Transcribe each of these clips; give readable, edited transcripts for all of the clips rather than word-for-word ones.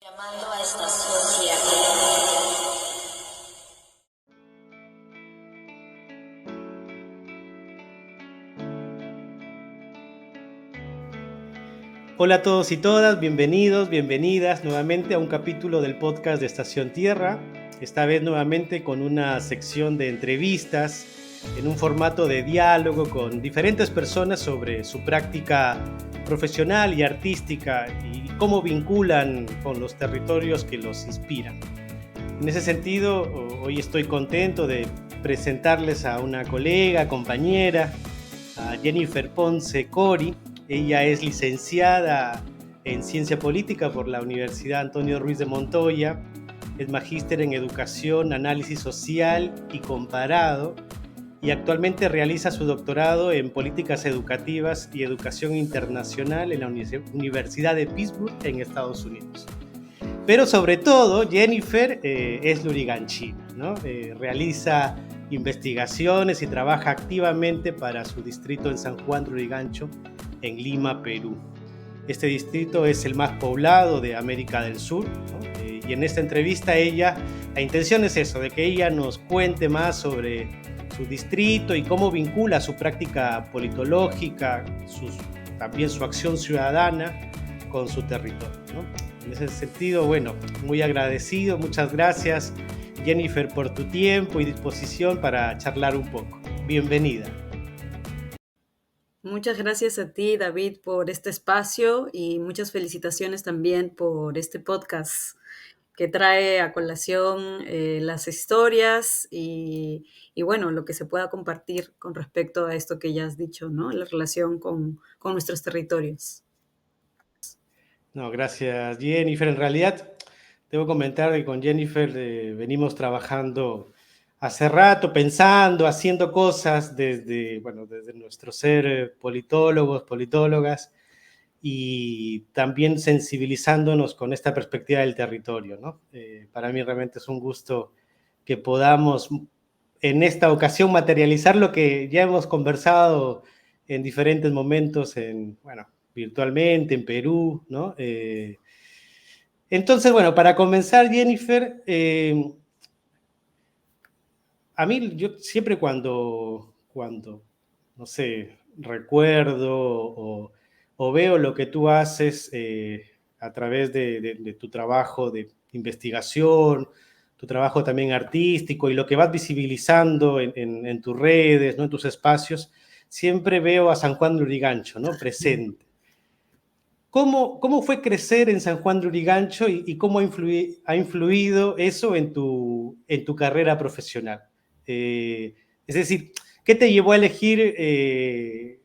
Llamando a Estación Tierra. Hola a todos y todas, bienvenidos, bienvenidas nuevamente a un capítulo del podcast de Estación Tierra, esta vez nuevamente con una sección de entrevistas en un formato de diálogo con diferentes personas sobre su práctica profesional y artística y cómo vinculan con los territorios que los inspiran. En ese sentido, hoy estoy contento de presentarles a una colega, compañera, a Jennifer Ponce Cori. Ella es licenciada en Ciencia Política por la Universidad Antonio Ruiz de Montoya, es magíster en Educación, Análisis Social y Comparado y actualmente realiza su doctorado en Políticas Educativas y Educación Internacional en la Universidad de Pittsburgh en Estados Unidos. Pero sobre todo, Jennifer es luriganchina, ¿no? Realiza investigaciones y trabaja activamente para su distrito en San Juan de Lurigancho, en Lima, Perú. Este distrito es el más poblado de América del Sur, ¿no? Y en esta entrevista la intención es eso, de que ella nos cuente más sobre su distrito y cómo vincula su práctica politológica, también su acción ciudadana con su territorio, ¿no? En ese sentido, bueno, muy agradecido, muchas gracias Jennifer por tu tiempo y disposición para charlar un poco. Bienvenida. Muchas gracias a ti, David, por este espacio y muchas felicitaciones también por este podcast que trae a colación las historias y bueno, lo que se pueda compartir con respecto a esto que ya has dicho, ¿no? La relación con nuestros territorios. No, gracias Jennifer. En realidad, debo comentar que con Jennifer venimos trabajando hace rato, pensando, haciendo cosas desde nuestro ser politólogos, politólogas, y también sensibilizándonos con esta perspectiva del territorio, ¿no? Para mí realmente es un gusto que podamos en esta ocasión materializar lo que ya hemos conversado en diferentes momentos, virtualmente, en Perú, ¿no? Entonces, bueno, para comenzar, Jennifer, a mí yo siempre cuando no sé, recuerdo o veo lo que tú haces a través de tu trabajo de investigación, tu trabajo también artístico y lo que vas visibilizando en tus redes, ¿no? En tus espacios, siempre veo a San Juan de Lurigancho, ¿no? Presente. ¿Cómo fue crecer en San Juan de Lurigancho y cómo ha influido eso en tu carrera profesional? Es decir, ¿qué te llevó a elegir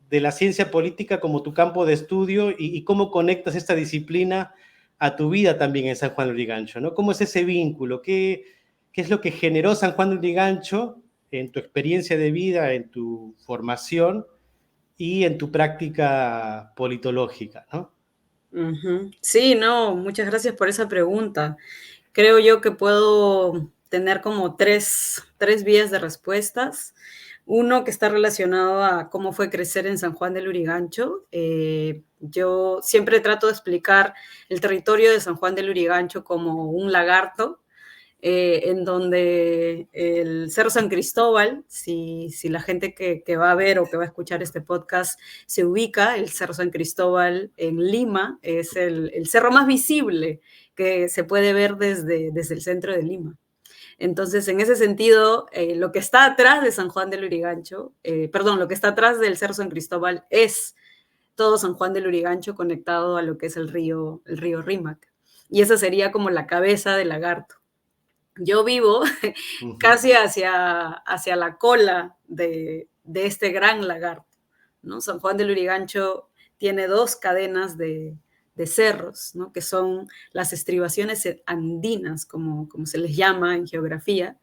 de la ciencia política como tu campo de estudio y cómo conectas esta disciplina a tu vida también en San Juan de Lurigancho, ¿no? ¿Cómo es ese vínculo? ¿Qué es lo que generó San Juan de Lurigancho en tu experiencia de vida, en tu formación y en tu práctica politológica, ¿no? Ujú. Sí, no, muchas gracias por esa pregunta. Creo yo que puedo tener como tres vías de respuestas. Uno que está relacionado a cómo fue crecer en San Juan del Lurigancho. Yo siempre trato de explicar el territorio de San Juan del Lurigancho como un lagarto, en donde el Cerro San Cristóbal, si la gente que va a ver o que va a escuchar este podcast se ubica, el Cerro San Cristóbal en Lima es el cerro más visible que se puede ver desde el centro de Lima. Entonces, en ese sentido, lo que está atrás de San Juan del Lurigancho, lo que está atrás del Cerro San Cristóbal es todo San Juan del Lurigancho conectado a lo que es el río Rímac. Y esa sería como la cabeza del lagarto. Yo vivo Uh-huh. casi hacia la cola de este gran lagarto, ¿no? San Juan del Lurigancho tiene dos cadenas de cerros, ¿no? Que son las estribaciones andinas, como se les llama en geografía,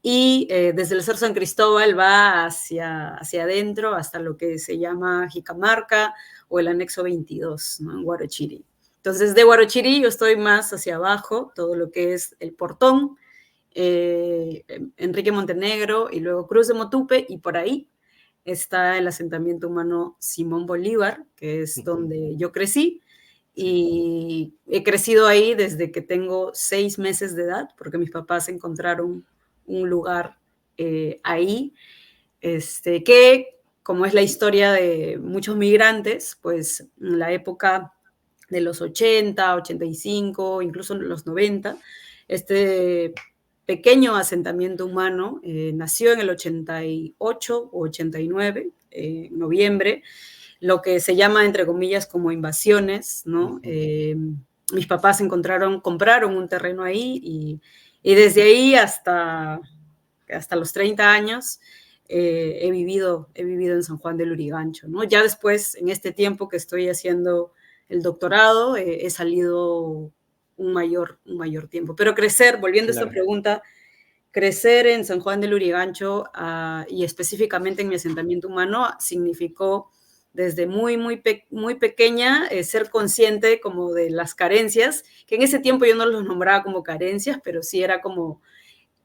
y desde el Cerro San Cristóbal va hacia adentro hasta lo que se llama Jicamarca o el anexo 22, ¿no? En Huarochirí. Entonces, de Huarochirí yo estoy más hacia abajo, todo lo que es el Portón, Enrique Montenegro y luego Cruz de Motupe, y por ahí está el asentamiento humano Simón Bolívar, que es donde yo crecí, y he crecido ahí desde que tengo 6 meses de edad, porque mis papás encontraron un lugar ahí, que como es la historia de muchos migrantes, pues en la época de los 80, 85, incluso los 90, este pequeño asentamiento humano nació en el 88 o 89, en noviembre, lo que se llama, entre comillas, como invasiones, ¿no? Mis papás compraron un terreno ahí y desde ahí hasta los 30 años he vivido en San Juan del Lurigancho, ¿no? Ya después, en este tiempo que estoy haciendo el doctorado, he salido un mayor tiempo. Pero crecer, volviendo a esta pregunta, crecer en San Juan del Lurigancho y específicamente en mi asentamiento humano significó desde muy pequeña ser consciente como de las carencias, que en ese tiempo yo no los nombraba como carencias, pero sí era como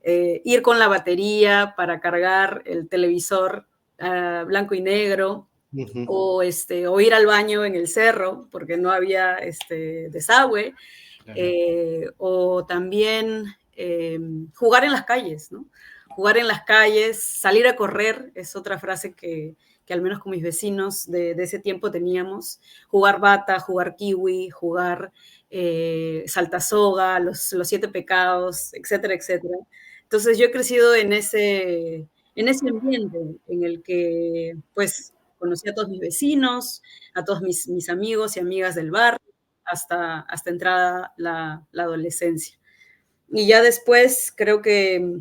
ir con la batería para cargar el televisor blanco y negro, o ir al baño en el cerro porque no había desagüe, o también jugar en las calles, ¿no? Jugar en las calles, salir a correr, es otra frase que al menos con mis vecinos de ese tiempo teníamos. Jugar bata, jugar kiwi, jugar saltasoga, los 7 pecados, etcétera, etcétera. Entonces yo he crecido en ese ambiente en el que pues conocí a todos mis vecinos, a todos mis amigos y amigas del barrio, hasta entrada la adolescencia. Y ya después creo que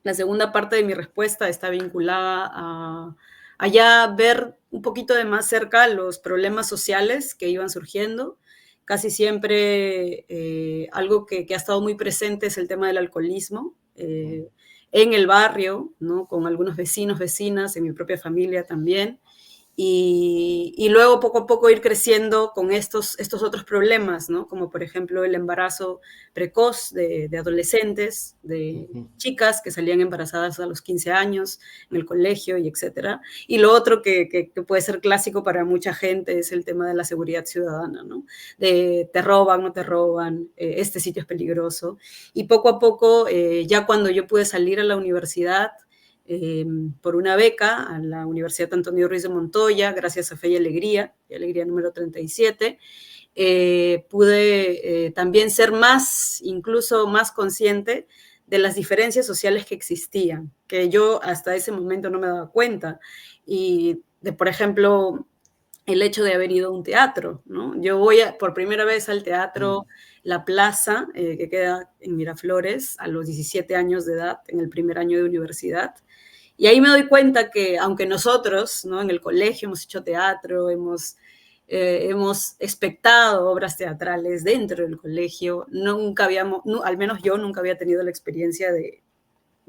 la segunda parte de mi respuesta está vinculada a ya ver un poquito de más cerca los problemas sociales que iban surgiendo. Casi siempre algo que ha estado muy presente es el tema del alcoholismo en el barrio, ¿no? Con algunos vecinos, vecinas, en mi propia familia también. Y luego poco a poco ir creciendo con estos otros problemas, ¿no? Como por ejemplo el embarazo precoz de adolescentes, de chicas que salían embarazadas a los 15 años en el colegio y etcétera. Y lo otro que puede ser clásico para mucha gente es el tema de la seguridad ciudadana, ¿no? De te roban, no te roban, este sitio es peligroso. Y poco a poco, ya cuando yo pude salir a la universidad, por una beca a la Universidad Antonio Ruiz de Montoya, gracias a Fe y Alegría número 37, pude también ser incluso más consciente de las diferencias sociales que existían, que yo hasta ese momento no me daba cuenta. Y de, por ejemplo, el hecho de haber ido a un teatro, ¿no? Yo voy por primera vez al teatro La Plaza, que queda en Miraflores, a los 17 años de edad, en el primer año de universidad. Y ahí me doy cuenta que, aunque nosotros, ¿no? En el colegio hemos hecho teatro, hemos espectado obras teatrales dentro del colegio, nunca habíamos, al menos yo nunca había tenido la experiencia de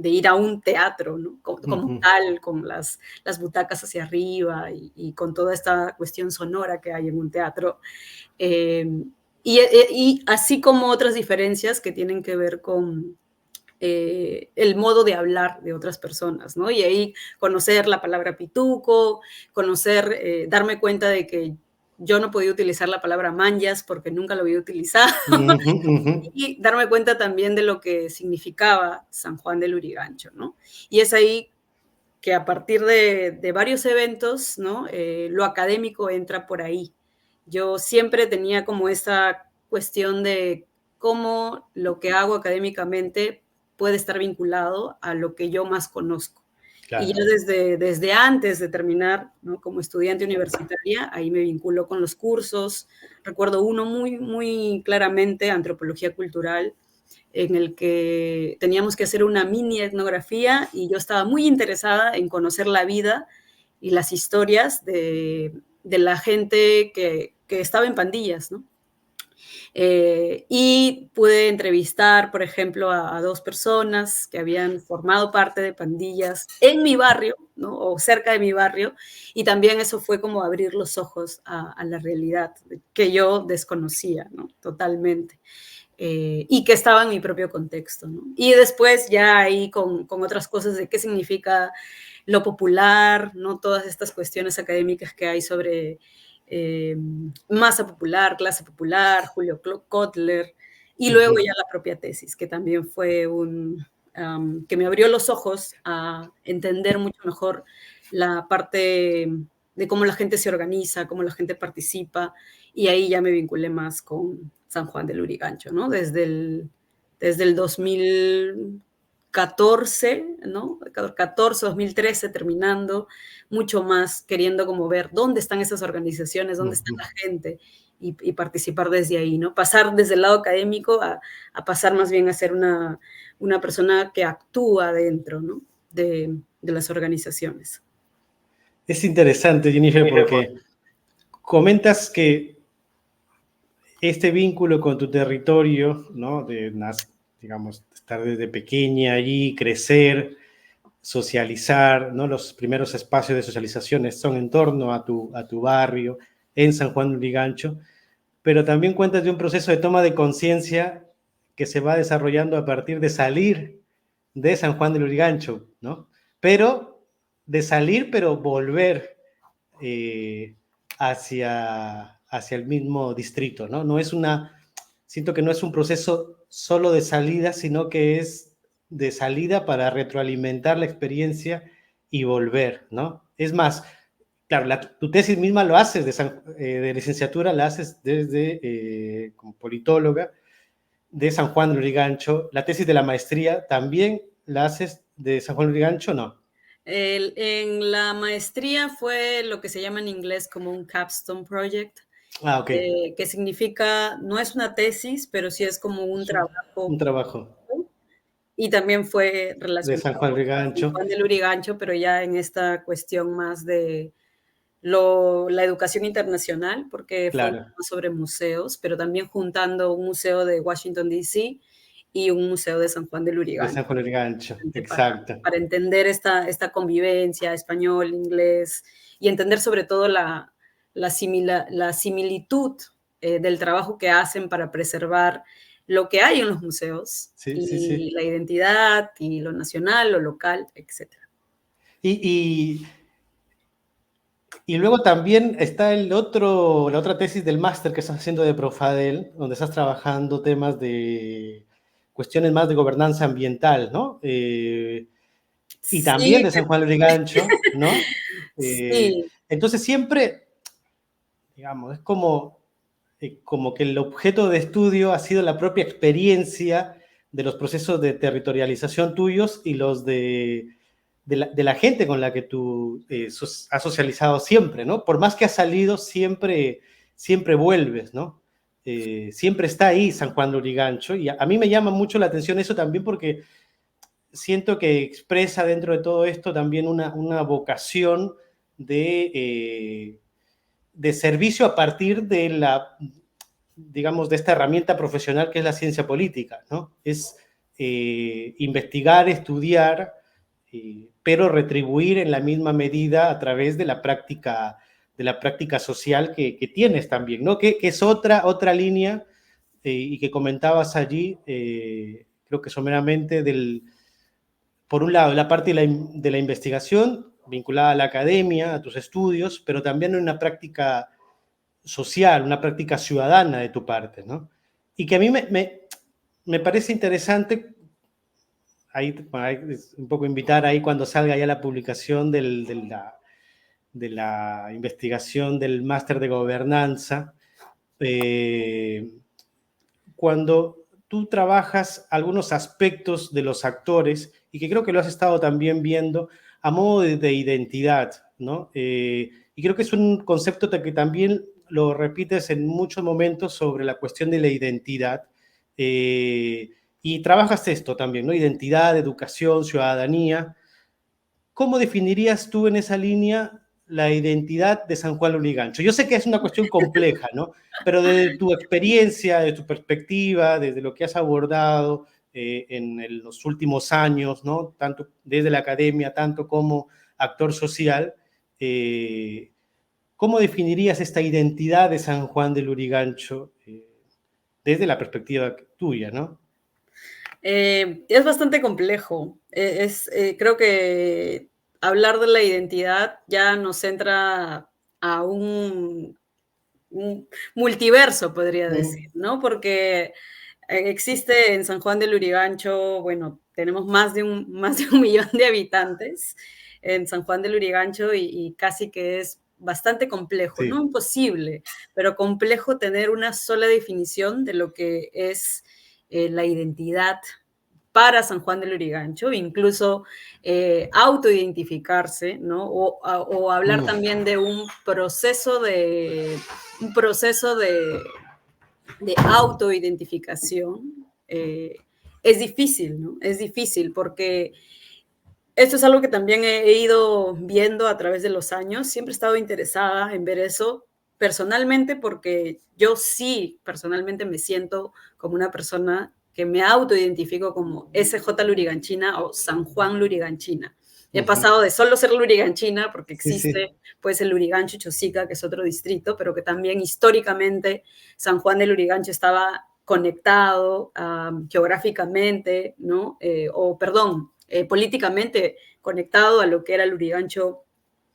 ir a un teatro, ¿no? Como tal, con las butacas hacia arriba y con toda esta cuestión sonora que hay en un teatro. Y así como otras diferencias que tienen que ver con el modo de hablar de otras personas, ¿no? Y ahí conocer la palabra pituco, darme cuenta de que yo no podía utilizar la palabra manjas porque nunca lo había utilizado, y darme cuenta también de lo que significaba San Juan del Lurigancho, ¿no? Y es ahí que a partir de varios eventos, ¿no? Lo académico entra por ahí. Yo siempre tenía como esta cuestión de cómo lo que hago académicamente puede estar vinculado a lo que yo más conozco. Claro. Y ya desde antes de terminar, ¿no? Como estudiante universitaria, ahí me vinculo con los cursos. Recuerdo uno muy claramente, Antropología Cultural, en el que teníamos que hacer una mini etnografía y yo estaba muy interesada en conocer la vida y las historias de la gente que estaba en pandillas, ¿no? Y pude entrevistar, por ejemplo, a 2 personas que habían formado parte de pandillas en mi barrio, ¿no? O cerca de mi barrio, y también eso fue como abrir los ojos a la realidad que yo desconocía, ¿no? Totalmente. Y que estaba en mi propio contexto, ¿no? Y después ya ahí con otras cosas de qué significa lo popular, ¿no? Todas estas cuestiones académicas que hay sobre Masa Popular, Clase Popular, Julio Kotler, y luego ya la propia tesis, que también fue que me abrió los ojos a entender mucho mejor la parte de cómo la gente se organiza, cómo la gente participa, y ahí ya me vinculé más con San Juan de Lurigancho, ¿no? Desde el 2014, ¿no? 14, 2013, terminando, mucho más queriendo como ver dónde están esas organizaciones, dónde está la gente, y participar desde ahí, ¿no? Pasar desde el lado académico a pasar más bien a ser una persona que actúa dentro, ¿no? de las organizaciones. Es interesante, Jennifer, porque comentas que este vínculo con tu territorio, ¿no? Digamos, estar desde pequeña allí, crecer, socializar, ¿no? Los primeros espacios de socialización son en torno a tu barrio, en San Juan de Lurigancho, pero también cuentas de un proceso de toma de conciencia que se va desarrollando a partir de salir de San Juan de Lurigancho, ¿no? Pero de salir, pero volver hacia el mismo distrito, ¿no? Siento que no es un proceso solo de salida, sino que es de salida para retroalimentar la experiencia y volver, ¿no? Es más, claro, tu tesis misma lo haces de licenciatura, la haces desde como politóloga de San Juan de Lurigancho. La tesis de la maestría también la haces de San Juan de Lurigancho, ¿no? En la maestría fue lo que se llama en inglés como un capstone project, Ok. que significa, no es una tesis, pero sí es como un trabajo. Un trabajo. Y también fue De relacionado San Juan de a San Lurigancho. Juan de Lurigancho, pero ya en esta cuestión más de la educación internacional, porque fue Claro. sobre museos, pero también juntando un museo de Washington, D.C. y un museo de San Juan de De Lurigancho, San Juan de Lurigancho, para, exacto. para entender esta convivencia, español, inglés, y entender sobre todo la similitud del trabajo que hacen para preservar lo que hay en los museos, Sí, sí, y sí. la identidad, y lo nacional, lo local, etc. Y, y luego también está la otra tesis del máster que estás haciendo de Profadel, donde estás trabajando temas de cuestiones más de gobernanza ambiental, ¿no? Y también Sí, de San Juan de Lurigancho, ¿no? sí, Entonces siempre, digamos, es como que el objeto de estudio ha sido la propia experiencia de los procesos de territorialización tuyos y los de la gente con la que tú has socializado siempre, ¿no? Por más que has salido, siempre vuelves, ¿no? Siempre está ahí San Juan de Lurigancho, y a mí me llama mucho la atención eso también porque siento que expresa dentro de todo esto también una vocación de servicio a partir de digamos, de esta herramienta profesional que es la ciencia política, ¿no? Es investigar, estudiar, pero retribuir en la misma medida a través de la práctica social que tienes también, ¿no? Que es otra línea y que comentabas allí, creo que someramente por un lado, la parte de la investigación vinculada a la academia, a tus estudios, pero también en una práctica social, una práctica ciudadana de tu parte, ¿no? Y que a mí me parece interesante, ahí, un poco invitar ahí cuando salga ya la publicación de la investigación del máster de gobernanza, cuando tú trabajas algunos aspectos de los actores, y que creo que lo has estado también viendo, a modo de identidad, ¿no? Y creo que es un concepto que también lo repites en muchos momentos sobre la cuestión de la identidad, y trabajas esto también, ¿no? Identidad, educación, ciudadanía. ¿Cómo definirías tú en esa línea la identidad de San Juan Lurigancho? Yo sé que es una cuestión compleja, ¿no? Pero desde tu experiencia, de tu perspectiva, desde lo que has abordado los últimos años, ¿no? Tanto desde la academia, tanto como actor social, eh, ¿cómo definirías esta identidad de San Juan de Lurigancho desde la perspectiva tuya, ¿no? Es bastante complejo. Creo que hablar de la identidad ya nos entra a un un multiverso, podría Mm, decir, ¿no? Porque existe en San Juan del Lurigancho, bueno, tenemos más de 1 millón de habitantes en San Juan del Lurigancho y casi que es bastante complejo, no sí. imposible, pero complejo tener una sola definición de lo que es la identidad para San Juan del Lurigancho, incluso autoidentificarse, ¿no? O hablar Mm, también de un proceso de autoidentificación, es difícil, ¿no? Es difícil porque esto es algo que también he ido viendo a través de los años. Siempre he estado interesada en ver eso personalmente porque yo sí personalmente me siento como una persona que me autoidentifico como SJ Luriganchina o San Juan Luriganchina. He ujú. pasado de solo ser Luriganchina, porque Sí, sí, existe pues el Lurigancho Chosica, que es otro distrito, pero que también históricamente San Juan de Lurigancho estaba conectado geográficamente, ¿no? O perdón, políticamente conectado a lo que era el Lurigancho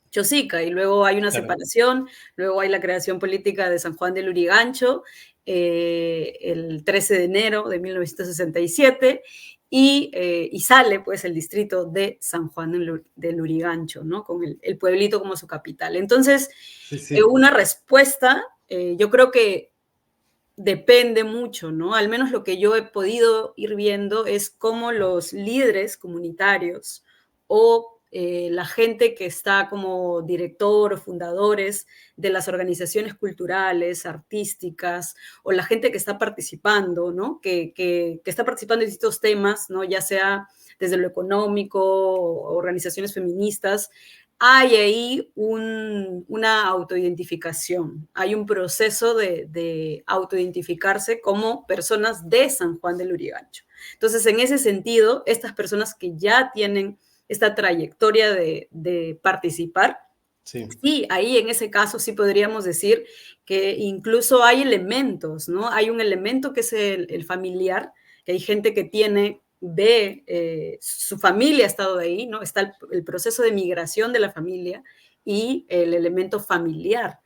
Chosica, y luego hay una claro. separación, luego hay la creación política de San Juan de Lurigancho, el 13 de enero de 1967, y sale pues el distrito de San Juan de Lurigancho, ¿no? Con el pueblito como su capital. Entonces, Sí, sí. una respuesta, yo creo que depende mucho, ¿no? Al menos lo que yo he podido ir viendo es cómo los líderes comunitarios o la gente que está como director o fundadores de las organizaciones culturales, artísticas, o la gente que está participando, ¿no? Que está participando en distintos temas, ¿no? Ya sea desde lo económico, organizaciones feministas, hay ahí una autoidentificación, hay un proceso de autoidentificarse como personas de San Juan del Lurigancho. Entonces, en ese sentido, estas personas que ya tienen esta trayectoria de participar, Sí, sí, ahí en ese caso sí podríamos decir que incluso hay elementos, ¿no? Hay un elemento que es el familiar, que hay gente que tiene, ve, su familia ha estado ahí, ¿no? Está el proceso de migración de la familia y el elemento familiar,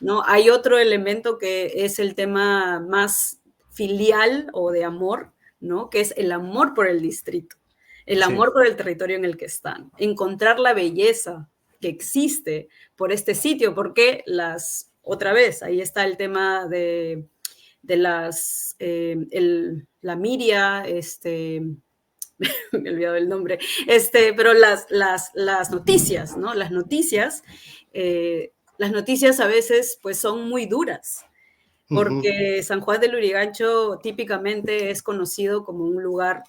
¿no? Hay otro elemento que es el tema más filial o de amor, ¿no? Que es el amor por el distrito, el sí, amor por el territorio en el que están, encontrar la belleza que existe por este sitio, porque otra vez, ahí está el tema de la Miria, me he olvidado el nombre, pero las noticias, ¿no? Las noticias a veces pues son muy duras, ujú, porque San Juan del Lurigancho típicamente es conocido como un lugar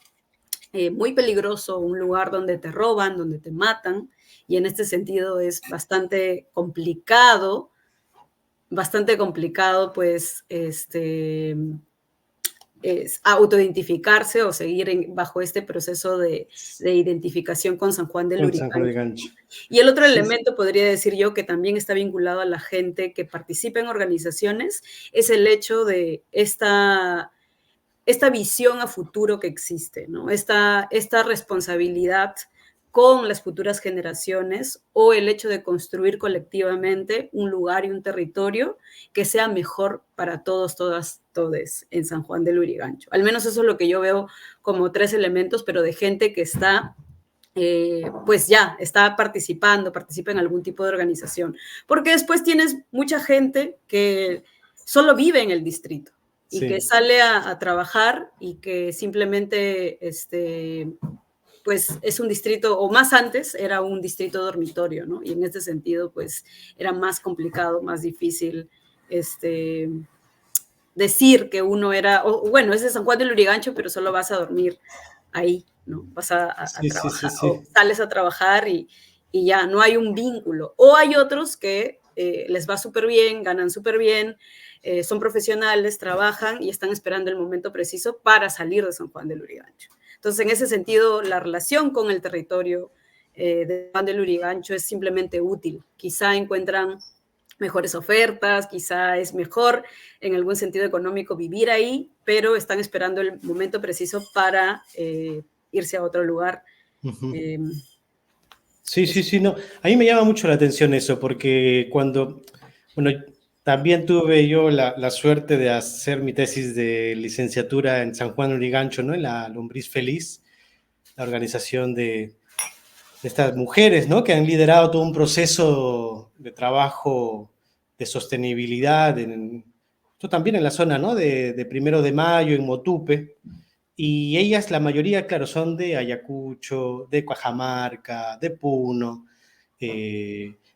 muy peligroso, un lugar donde te roban, donde te matan, y en este sentido es bastante complicado, pues, es autoidentificarse o seguir bajo este proceso de identificación con San Juan de con San Juan del Lurigancho. Gancho. Y el otro Sí, sí, elemento, podría decir yo, que también está vinculado a la gente que participa en organizaciones, es el hecho de esta visión a futuro que existe, ¿no? Esta responsabilidad con las futuras generaciones o el hecho de construir colectivamente un lugar y un territorio que sea mejor para todos, todas, todes en San Juan del Lurigancho. Al menos eso es lo que yo veo como 3 elementos, pero de gente que está pues ya está participa en algún tipo de organización. Porque después tienes mucha gente que solo vive en el distrito y que sí, sale a trabajar y que simplemente pues es un distrito, o más antes era un distrito dormitorio, ¿no? Y en este sentido, pues era más complicado, más difícil, decir que uno era, o bueno, es de San Juan del Lurigancho, pero solo vas a dormir ahí, ¿no? Vas a sí, sí, sí, trabajar, o sí. sales a trabajar y ya, no hay un vínculo. O hay otros que les va súper bien, ganan súper bien, son profesionales, trabajan y están esperando el momento preciso para salir de San Juan del Lurigancho. Entonces, en ese sentido, la relación con el territorio de San Juan del Lurigancho es simplemente útil. Quizá encuentran mejores ofertas, quizá es mejor en algún sentido económico vivir ahí, pero están esperando el momento preciso para irse a otro lugar. Ujú. Eh, Sí, sí, es, sí, no. A mí me llama mucho la atención eso, porque cuando, bueno, También tuve yo la suerte de hacer mi tesis de licenciatura en San Juan de Lurigancho, ¿no? En la Lombriz Feliz, la organización de estas mujeres, ¿no? Que han liderado todo un proceso de trabajo de sostenibilidad, esto también en la zona, ¿no? De Primero de Mayo, en Motupe. Y ellas, la mayoría, claro, son de Ayacucho, de Cajamarca, de Puno,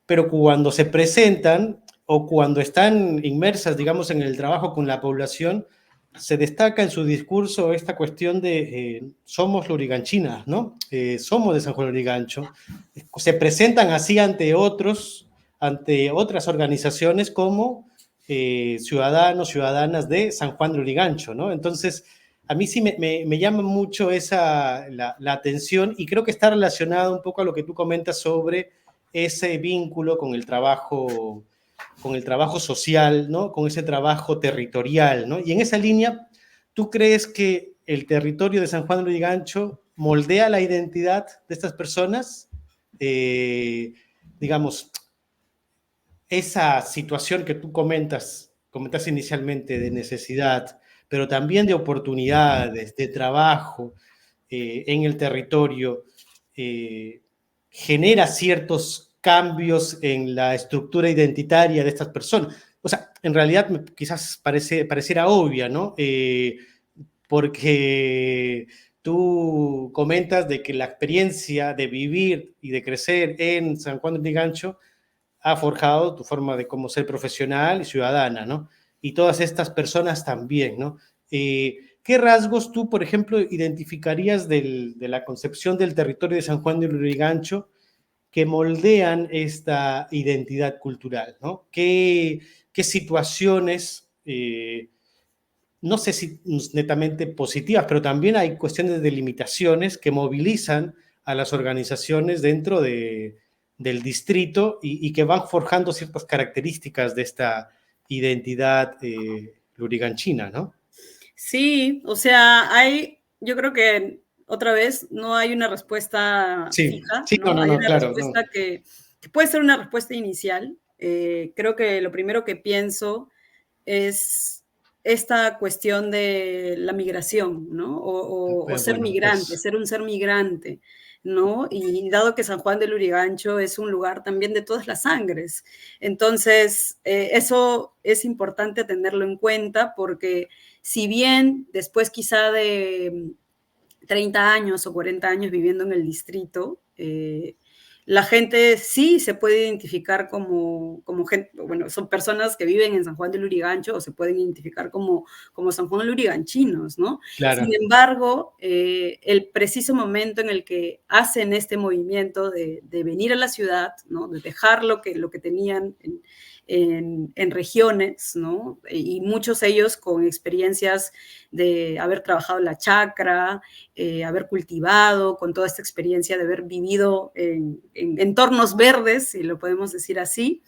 pero cuando se presentan o cuando están inmersas, digamos, en el trabajo con la población, se destaca en su discurso esta cuestión de somos luriganchinas, ¿no? Somos de San Juan de Lurigancho. Se presentan así ante otros, ante otras organizaciones como ciudadanos, ciudadanas de San Juan de Lurigancho, ¿no? Entonces, a mí sí me llama mucho la atención y creo que está relacionado un poco a lo que tú comentas sobre ese vínculo con el trabajo social, ¿no? Con ese trabajo territorial, ¿no? Y en esa línea, ¿tú crees que el territorio de San Juan de Lurigancho moldea la identidad de estas personas? Digamos, esa situación que tú comentas inicialmente de necesidad, pero también de oportunidades, de trabajo en el territorio, eh, genera ciertos cambios en la estructura identitaria de estas personas. O sea, en realidad quizás pareciera obvia, ¿no? Porque tú comentas de que la experiencia de vivir y de crecer en San Juan de Lurigancho ha forjado tu forma de cómo ser profesional y ciudadana, ¿no? Y todas estas personas también, ¿no? ¿Qué rasgos tú, por ejemplo, identificarías de la concepción del territorio de San Juan de Lurigancho que moldean esta identidad cultural, ¿no? ¿Qué situaciones, no sé si netamente positivas, pero también hay cuestiones de limitaciones que movilizan a las organizaciones dentro del distrito y que van forjando ciertas características de esta identidad luriganchina, ¿no? Sí, o sea, yo creo que otra vez no hay una respuesta Sí, fija, sí, no, ¿no? no, Hay no, una claro, no. respuesta que puede ser una respuesta inicial. Creo que lo primero que pienso es esta cuestión de la migración, ¿no? O ser Bueno, migrante, ser un ser migrante, ¿no? Y dado que San Juan de Lurigancho es un lugar también de todas las sangres, entonces eso es importante tenerlo en cuenta porque si bien después quizá de 30 años o 40 años viviendo en el distrito, la gente sí se puede identificar como gente, bueno, son personas que viven en San Juan de Lurigancho o se pueden identificar como San Juan de Luriganchinos, ¿no? Sin claro, embargo, el preciso momento en el que hacen este movimiento de venir a la ciudad, ¿no? De dejar lo que tenían en regiones, ¿no? Y muchos de ellos con experiencias de haber trabajado en la chacra, haber cultivado, con toda esta experiencia de haber vivido en entornos verdes, si lo podemos decir así,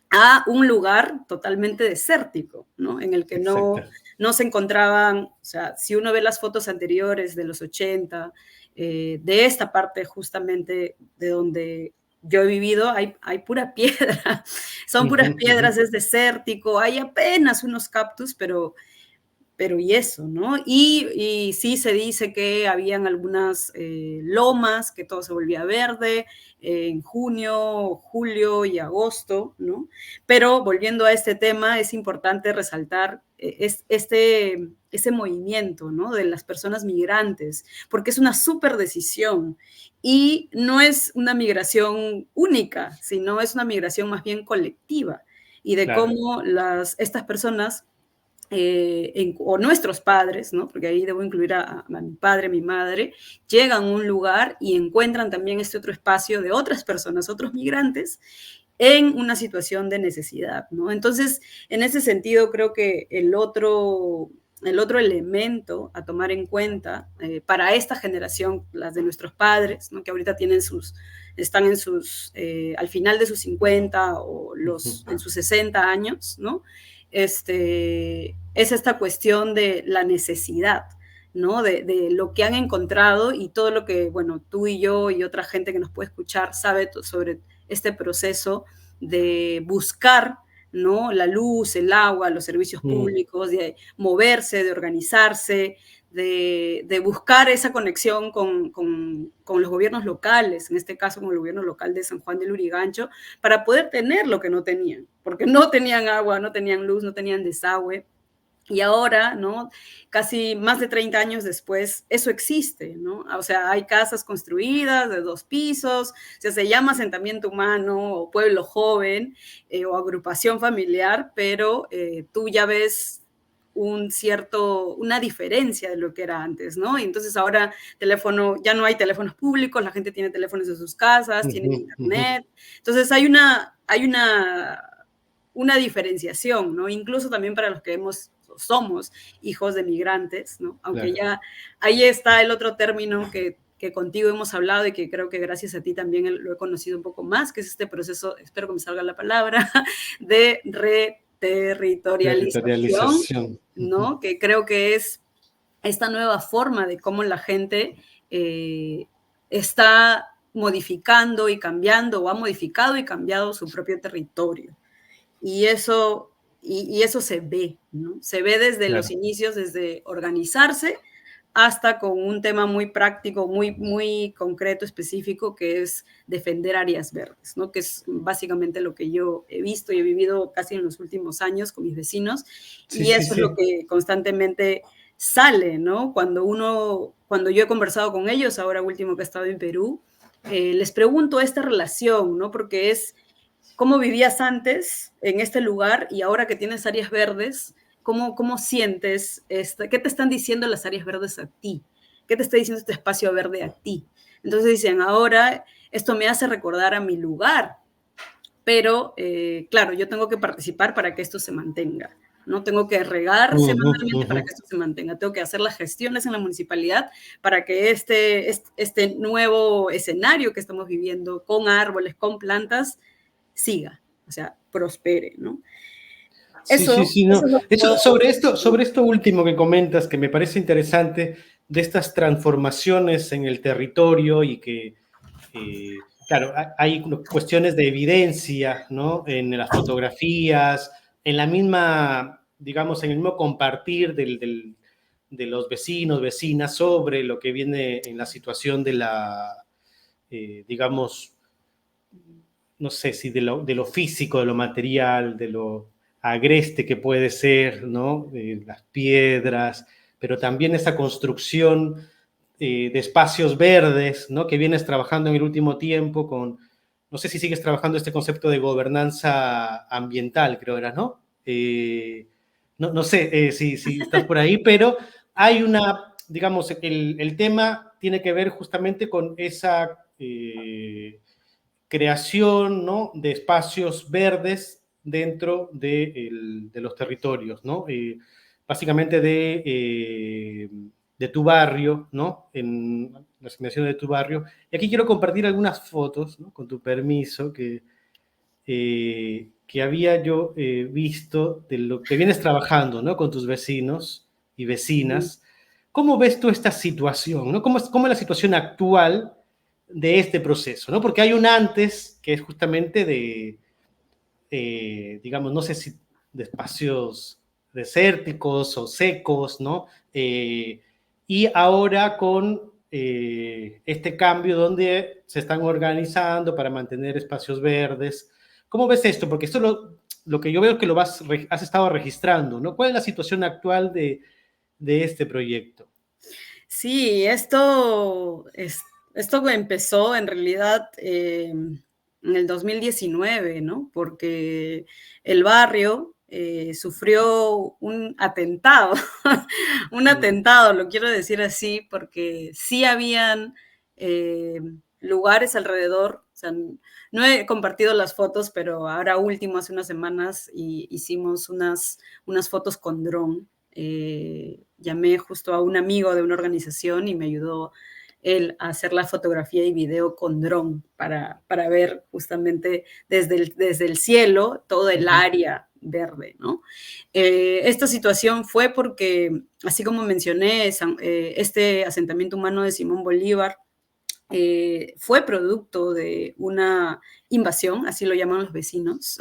a un lugar totalmente desértico, ¿no? En el que exacto. no se encontraban, o sea, si uno ve las fotos anteriores de los 80, de esta parte justamente de donde yo he vivido, hay pura piedra, son Uh puras -huh, uh piedras, -huh. es desértico, hay apenas unos cactus, pero y eso, ¿no? Y sí se dice que habían algunas lomas, que todo se volvía verde en junio, julio y agosto, ¿no? Pero volviendo a este tema, es importante resaltar ese movimiento, ¿no? De las personas migrantes, porque es una súper decisión y no es una migración única, sino es una migración más bien colectiva y de Claro, cómo estas personas o nuestros padres, ¿no? Porque ahí debo incluir a mi padre, a mi madre, llegan a un lugar y encuentran también este otro espacio de otras personas, otros migrantes, en una situación de necesidad, ¿no? Entonces, en ese sentido, creo que el otro elemento a tomar en cuenta para esta generación, las de nuestros padres, ¿no? Que ahorita están al final de sus 50 o uh -huh. en sus 60 años, ¿no? Es esta cuestión de la necesidad, ¿no? De lo que han encontrado y todo lo que, bueno, tú y yo y otra gente que nos puede escuchar sabe sobre este proceso de buscar ¿no? La luz, el agua, los servicios públicos, de moverse, de organizarse, de buscar esa conexión con los gobiernos locales, en este caso con el gobierno local de San Juan de Lurigancho, para poder tener lo que no tenían, porque no tenían agua, no tenían luz, no tenían desagüe. Y ahora, ¿no? Casi más de 30 años después, eso existe, ¿no? O sea, hay casas construidas de 2 pisos, se llama asentamiento humano o pueblo joven o agrupación familiar, pero tú ya ves una diferencia de lo que era antes, ¿no? Y entonces ahora ya no hay teléfonos públicos, la gente tiene teléfonos en sus casas, tiene internet. Entonces hay una diferenciación, ¿no? Incluso también para los que somos hijos de migrantes, ¿no? Aunque claro. ya ahí está el otro término que contigo hemos hablado y que creo que gracias a ti también lo he conocido un poco más, que es este proceso, espero que me salga la palabra, de reterritorialización, ¿no? Que creo que es esta nueva forma de cómo la gente está modificando y cambiando, o ha modificado y cambiado su propio territorio. Y eso se ve, ¿no? Se ve desde los inicios, desde organizarse hasta con un tema muy práctico, muy, muy concreto, específico, que es defender áreas verdes, ¿no? Que es básicamente lo que yo he visto y he vivido casi en los últimos años con mis vecinos. Sí, Y sí, eso es lo sí. que constantemente sale, ¿no? Cuando yo he conversado con ellos, ahora último que he estado en Perú, les pregunto esta relación, ¿no? Porque es cómo vivías antes en este lugar y ahora que tienes áreas verdes, ¿cómo sientes? ¿Qué te están diciendo las áreas verdes a ti? ¿Qué te está diciendo este espacio verde a ti? Entonces dicen, ahora esto me hace recordar a mi lugar, pero claro, yo tengo que participar para que esto se mantenga. No tengo que regar semanalmente para que esto se mantenga. Tengo que hacer las gestiones en la municipalidad para que este nuevo escenario que estamos viviendo con árboles, con plantas, siga, o sea, prospere, ¿no? Sí, sí, Eso sí, no. es lo que Eso, puedo sobre esto último que comentas, que me parece interesante, de estas transformaciones en el territorio y que, claro, hay cuestiones de evidencia, ¿no? En las fotografías, en la misma, digamos, en el mismo compartir de los vecinos, vecinas sobre lo que viene en la situación de la, digamos, no sé si de lo físico, de lo material, de lo agreste que puede ser, ¿no? Las piedras, pero también esa construcción de espacios verdes, ¿no? Que vienes trabajando en el último tiempo con, no sé si sigues trabajando este concepto de gobernanza ambiental, creo era, ¿no? No sé si estás por ahí, pero hay una, digamos, el tema tiene que ver justamente con esa creación, ¿no? De espacios verdes dentro de los territorios, ¿no? Básicamente de tu barrio, ¿no? En la asignación de tu barrio. Y aquí quiero compartir algunas fotos, ¿no? Con tu permiso, que había yo visto de lo que vienes trabajando, ¿no? Con tus vecinos y vecinas. ¿Cómo ves tú esta situación, ¿no? ¿Cómo es la situación actual de este proceso, ¿no? Porque hay un antes que es justamente digamos, no sé si de espacios desérticos o secos, ¿no? Y ahora con este cambio donde se están organizando para mantener espacios verdes. ¿Cómo ves esto? Porque esto lo que yo veo es que has estado registrando, ¿no? ¿Cuál es la situación actual de este proyecto? Sí, esto empezó en realidad en el 2019, ¿no? Porque el barrio sufrió un atentado, un atentado, lo quiero decir así, porque sí habían lugares alrededor, o sea, no he compartido las fotos, pero ahora último, hace unas semanas, hicimos unas fotos con dron. Llamé justo a un amigo de una organización y me ayudó él a hacer la fotografía y video con dron para ver justamente desde el cielo todo el área verde, ¿no? Esta situación fue porque, así como mencioné, este asentamiento humano de Simón Bolívar fue producto de una invasión, así lo llaman los vecinos,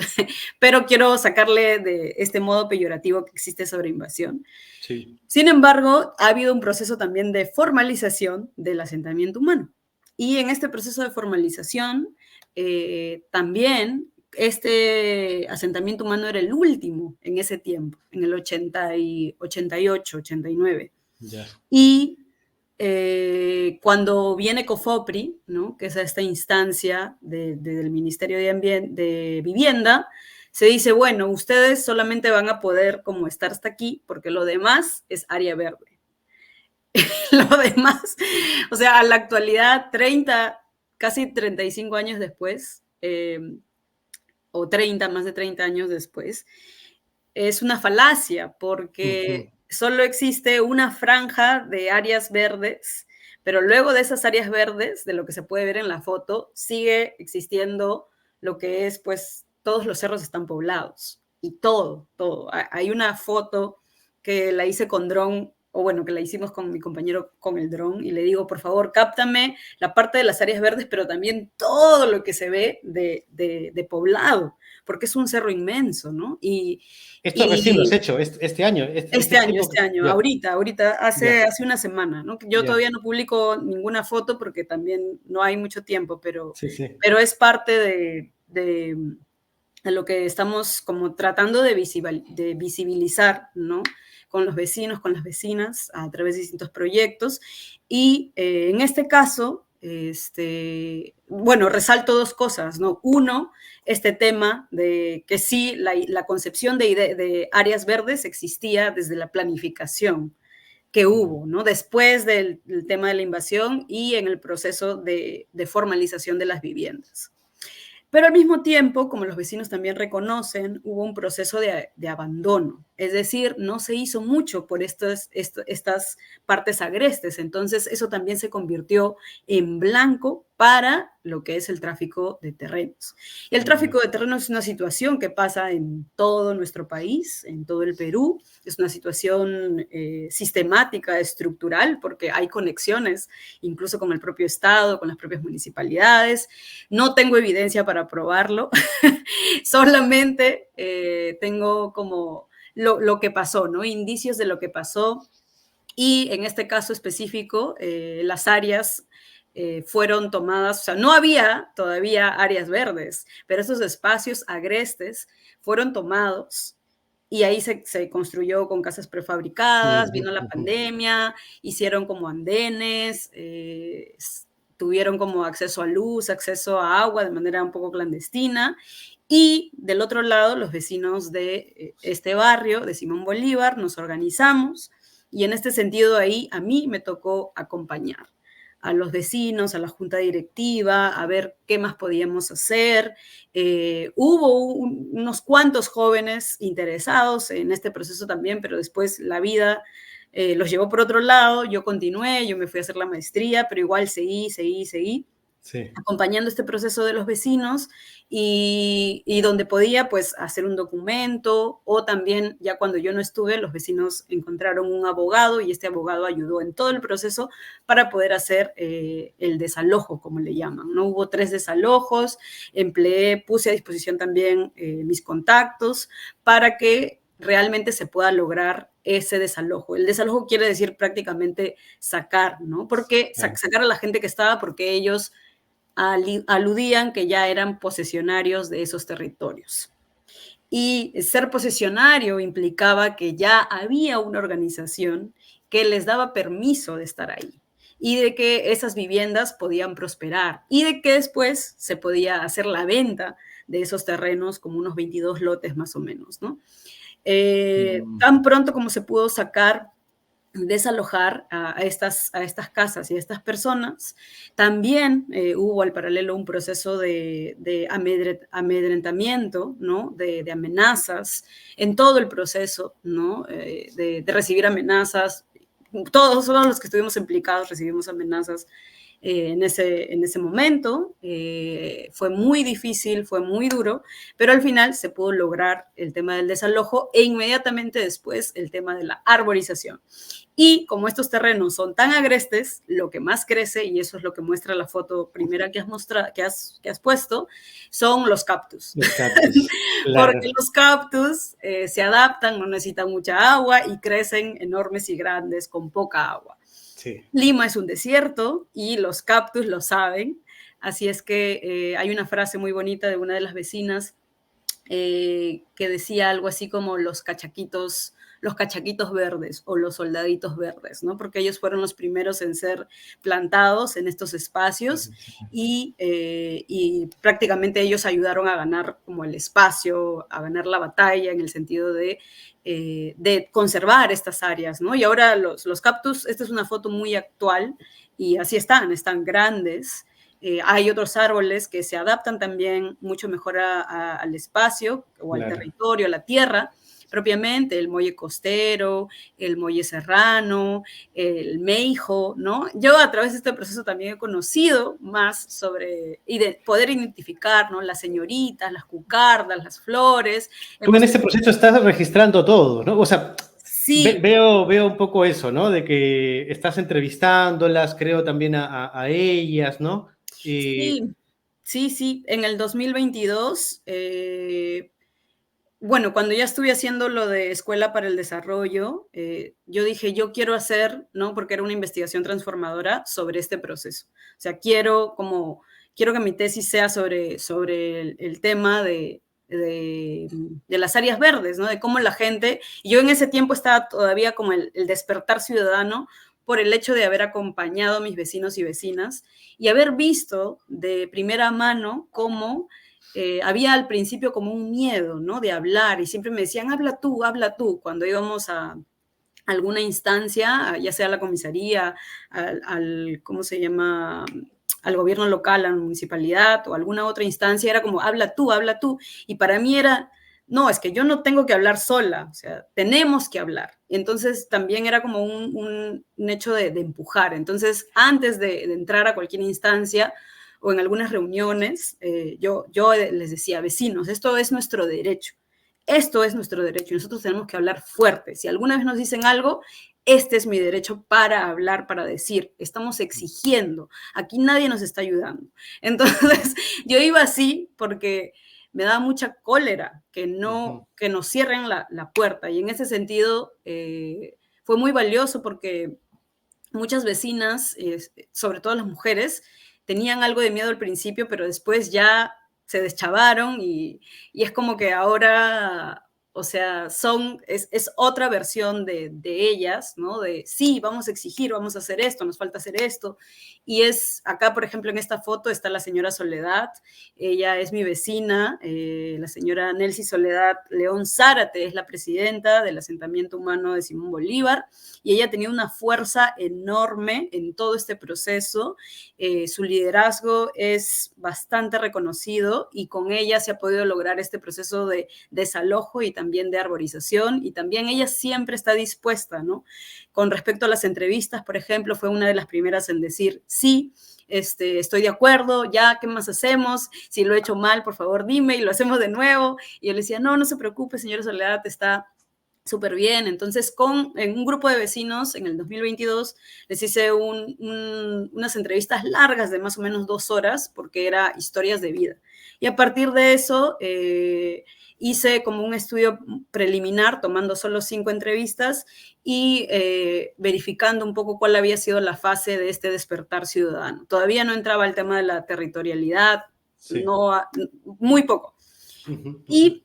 pero quiero sacarle de este modo peyorativo que existe sobre invasión. Sí. Sin embargo, ha habido un proceso también de formalización del asentamiento humano. Y en este proceso de formalización, también este asentamiento humano era el último en ese tiempo, en el 88, 89. Ya. Y cuando viene COFOPRI, ¿no? Que es esta instancia del Ministerio de Vivienda, se dice, bueno, ustedes solamente van a poder como estar hasta aquí porque lo demás es área verde. Lo demás, o sea, a la actualidad, casi 35 años después, o 30, más de 30 años después, es una falacia porque solo existe una franja de áreas verdes, pero luego de esas áreas verdes, de lo que se puede ver en la foto, sigue existiendo lo que es, pues, todos los cerros están poblados y todo. Hay una foto que la hice con dron, o bueno, que la hicimos con mi compañero con el dron, y le digo, por favor, cáptame la parte de las áreas verdes, pero también todo lo que se ve de poblado, porque es un cerro inmenso, ¿no? Esto recién lo has Y hecho, este año. este año, Tiempo este año, ya, ahorita, ya, hace una semana, ¿no? Yo ya. todavía no publico ninguna foto porque también no hay mucho tiempo, Sí, sí. pero es parte de lo que estamos como tratando de visibilizar, ¿no? Con los vecinos, con las vecinas, a través de distintos proyectos. Y en este caso, bueno, resalto dos cosas, ¿no? Uno, este tema de que sí, la concepción de áreas verdes existía desde la planificación que hubo, ¿no? Después del tema de la invasión y en el proceso de formalización de las viviendas. Pero al mismo tiempo, como los vecinos también reconocen, hubo un proceso de abandono, es decir, no se hizo mucho por estas partes agrestes, entonces eso también se convirtió en blanco para lo que es el tráfico de terrenos. Y el tráfico de terrenos es una situación que pasa en todo nuestro país, en todo el Perú, es una situación sistemática, estructural, porque hay conexiones incluso con el propio Estado, con las propias municipalidades. No tengo evidencia para probarlo, solamente tengo como lo que pasó, ¿no? Indicios de lo que pasó. Y en este caso específico, las áreas fueron tomadas, o sea, no había todavía áreas verdes, pero esos espacios agrestes fueron tomados y ahí se construyó con casas prefabricadas, vino la pandemia, hicieron como andenes, tuvieron como acceso a luz, acceso a agua de manera un poco clandestina. Y del otro lado, los vecinos de este barrio, de Simón Bolívar, nos organizamos y en este sentido ahí a mí me tocó acompañar a los vecinos, a la junta directiva, a ver qué más podíamos hacer. Hubo unos cuantos jóvenes interesados en este proceso también, pero después la vida los llevó por otro lado, yo continué, yo me fui a hacer la maestría, pero igual seguí Sí. acompañando este proceso de los vecinos y donde podía pues hacer un documento o también ya cuando yo no estuve los vecinos encontraron un abogado y este abogado ayudó en todo el proceso para poder hacer el desalojo como le llaman, ¿no? Hubo 3 desalojos, puse a disposición también mis contactos para que realmente se pueda lograr ese desalojo. El desalojo quiere decir prácticamente sacar, ¿no? Porque sacar a la gente que estaba porque ellos aludían que ya eran posesionarios de esos territorios. Y ser posesionario implicaba que ya había una organización que les daba permiso de estar ahí y de que esas viviendas podían prosperar y de que después se podía hacer la venta de esos terrenos como unos 22 lotes más o menos, ¿no? Tan pronto como se pudo desalojar a estas casas y a estas personas. También hubo al paralelo un proceso de amedrentamiento, ¿no? De amenazas en todo el proceso, ¿no? De recibir amenazas. Todos los que estuvimos implicados recibimos amenazas en ese momento. Fue muy difícil, fue muy duro, pero al final se pudo lograr el tema del desalojo e inmediatamente después el tema de la arborización. Y como estos terrenos son tan agrestes, lo que más crece, y eso es lo que muestra la foto primera que has puesto, son los cactus. Los cactus, claro. Porque los cactus se adaptan, no necesitan mucha agua y crecen enormes y grandes con poca agua. Sí. Lima es un desierto y los cactus lo saben. Así es que hay una frase muy bonita de una de las vecinas que decía algo así como los cachaquitos verdes o los soldaditos verdes, ¿no? Porque ellos fueron los primeros en ser plantados en estos espacios y prácticamente ellos ayudaron a ganar como el espacio, a ganar la batalla en el sentido de conservar estas áreas, ¿no? Y ahora los cactus, esta es una foto muy actual y así están grandes. Hay otros árboles que se adaptan también mucho mejor al espacio o al territorio, a la tierra propiamente, el muelle costero, el muelle serrano, el meijo, ¿no? Yo a través de este proceso también he conocido más sobre, y de poder identificar, ¿no? Las señoritas, las cucardas, las flores. Tú en este proceso estás registrando todo, ¿no? O sea, sí. Veo un poco eso, ¿no? De que estás entrevistándolas, creo también a ellas, ¿no? Sí. En el 2022, bueno, cuando ya estuve haciendo lo de Escuela para el Desarrollo, yo dije, yo quiero hacer, ¿no? Porque era una investigación transformadora sobre este proceso. O sea, quiero que mi tesis sea sobre el tema de las áreas verdes, ¿no? De cómo la gente, y yo en ese tiempo estaba todavía como el despertar ciudadano por el hecho de haber acompañado a mis vecinos y vecinas y haber visto de primera mano cómo había al principio como un miedo, ¿no? De hablar y siempre me decían, habla tú, cuando íbamos a alguna instancia, ya sea a la comisaría, ¿cómo se llama?, al gobierno local, a la municipalidad o alguna otra instancia, era como, habla tú, y para mí era, no, es que yo no tengo que hablar sola, o sea, tenemos que hablar. Entonces también era como un hecho de empujar. Entonces, antes de entrar a cualquier instancia, o en algunas reuniones, yo les decía, vecinos, esto es nuestro derecho, y nosotros tenemos que hablar fuerte. Si alguna vez nos dicen algo, este es mi derecho para hablar, para decir, estamos exigiendo, aquí nadie nos está ayudando. Entonces, yo iba así porque me daba mucha cólera que nos cierren la puerta, y en ese sentido fue muy valioso porque muchas vecinas, sobre todo las mujeres, tenían algo de miedo al principio, pero después ya se deschavaron y es como que ahora, o sea, es otra versión de ellas, ¿no? De sí, vamos a exigir, vamos a hacer esto, nos falta hacer esto. Y acá, por ejemplo, en esta foto está la señora Soledad, ella es mi vecina, la señora Nelcy Soledad León Zárate, es la presidenta del asentamiento humano de Simón Bolívar, y ella tenía una fuerza enorme en todo este proceso. Su liderazgo es bastante reconocido y con ella se ha podido lograr este proceso de desalojo y también de arborización, y también ella siempre está dispuesta, ¿no? Con respecto a las entrevistas, por ejemplo, fue una de las primeras en decir, sí, estoy de acuerdo, ya, ¿qué más hacemos? Si lo he hecho mal, por favor, dime y lo hacemos de nuevo. Y yo le decía, no se preocupe, señora Soledad, está súper bien. Entonces, en un grupo de vecinos, en el 2022, les hice unas entrevistas largas de más o menos 2 horas, porque era historias de vida. Y a partir de eso, hice como un estudio preliminar, tomando solo 5 entrevistas y verificando un poco cuál había sido la fase de este despertar ciudadano. Todavía no entraba el tema de la territorialidad, sí. Muy poco. Y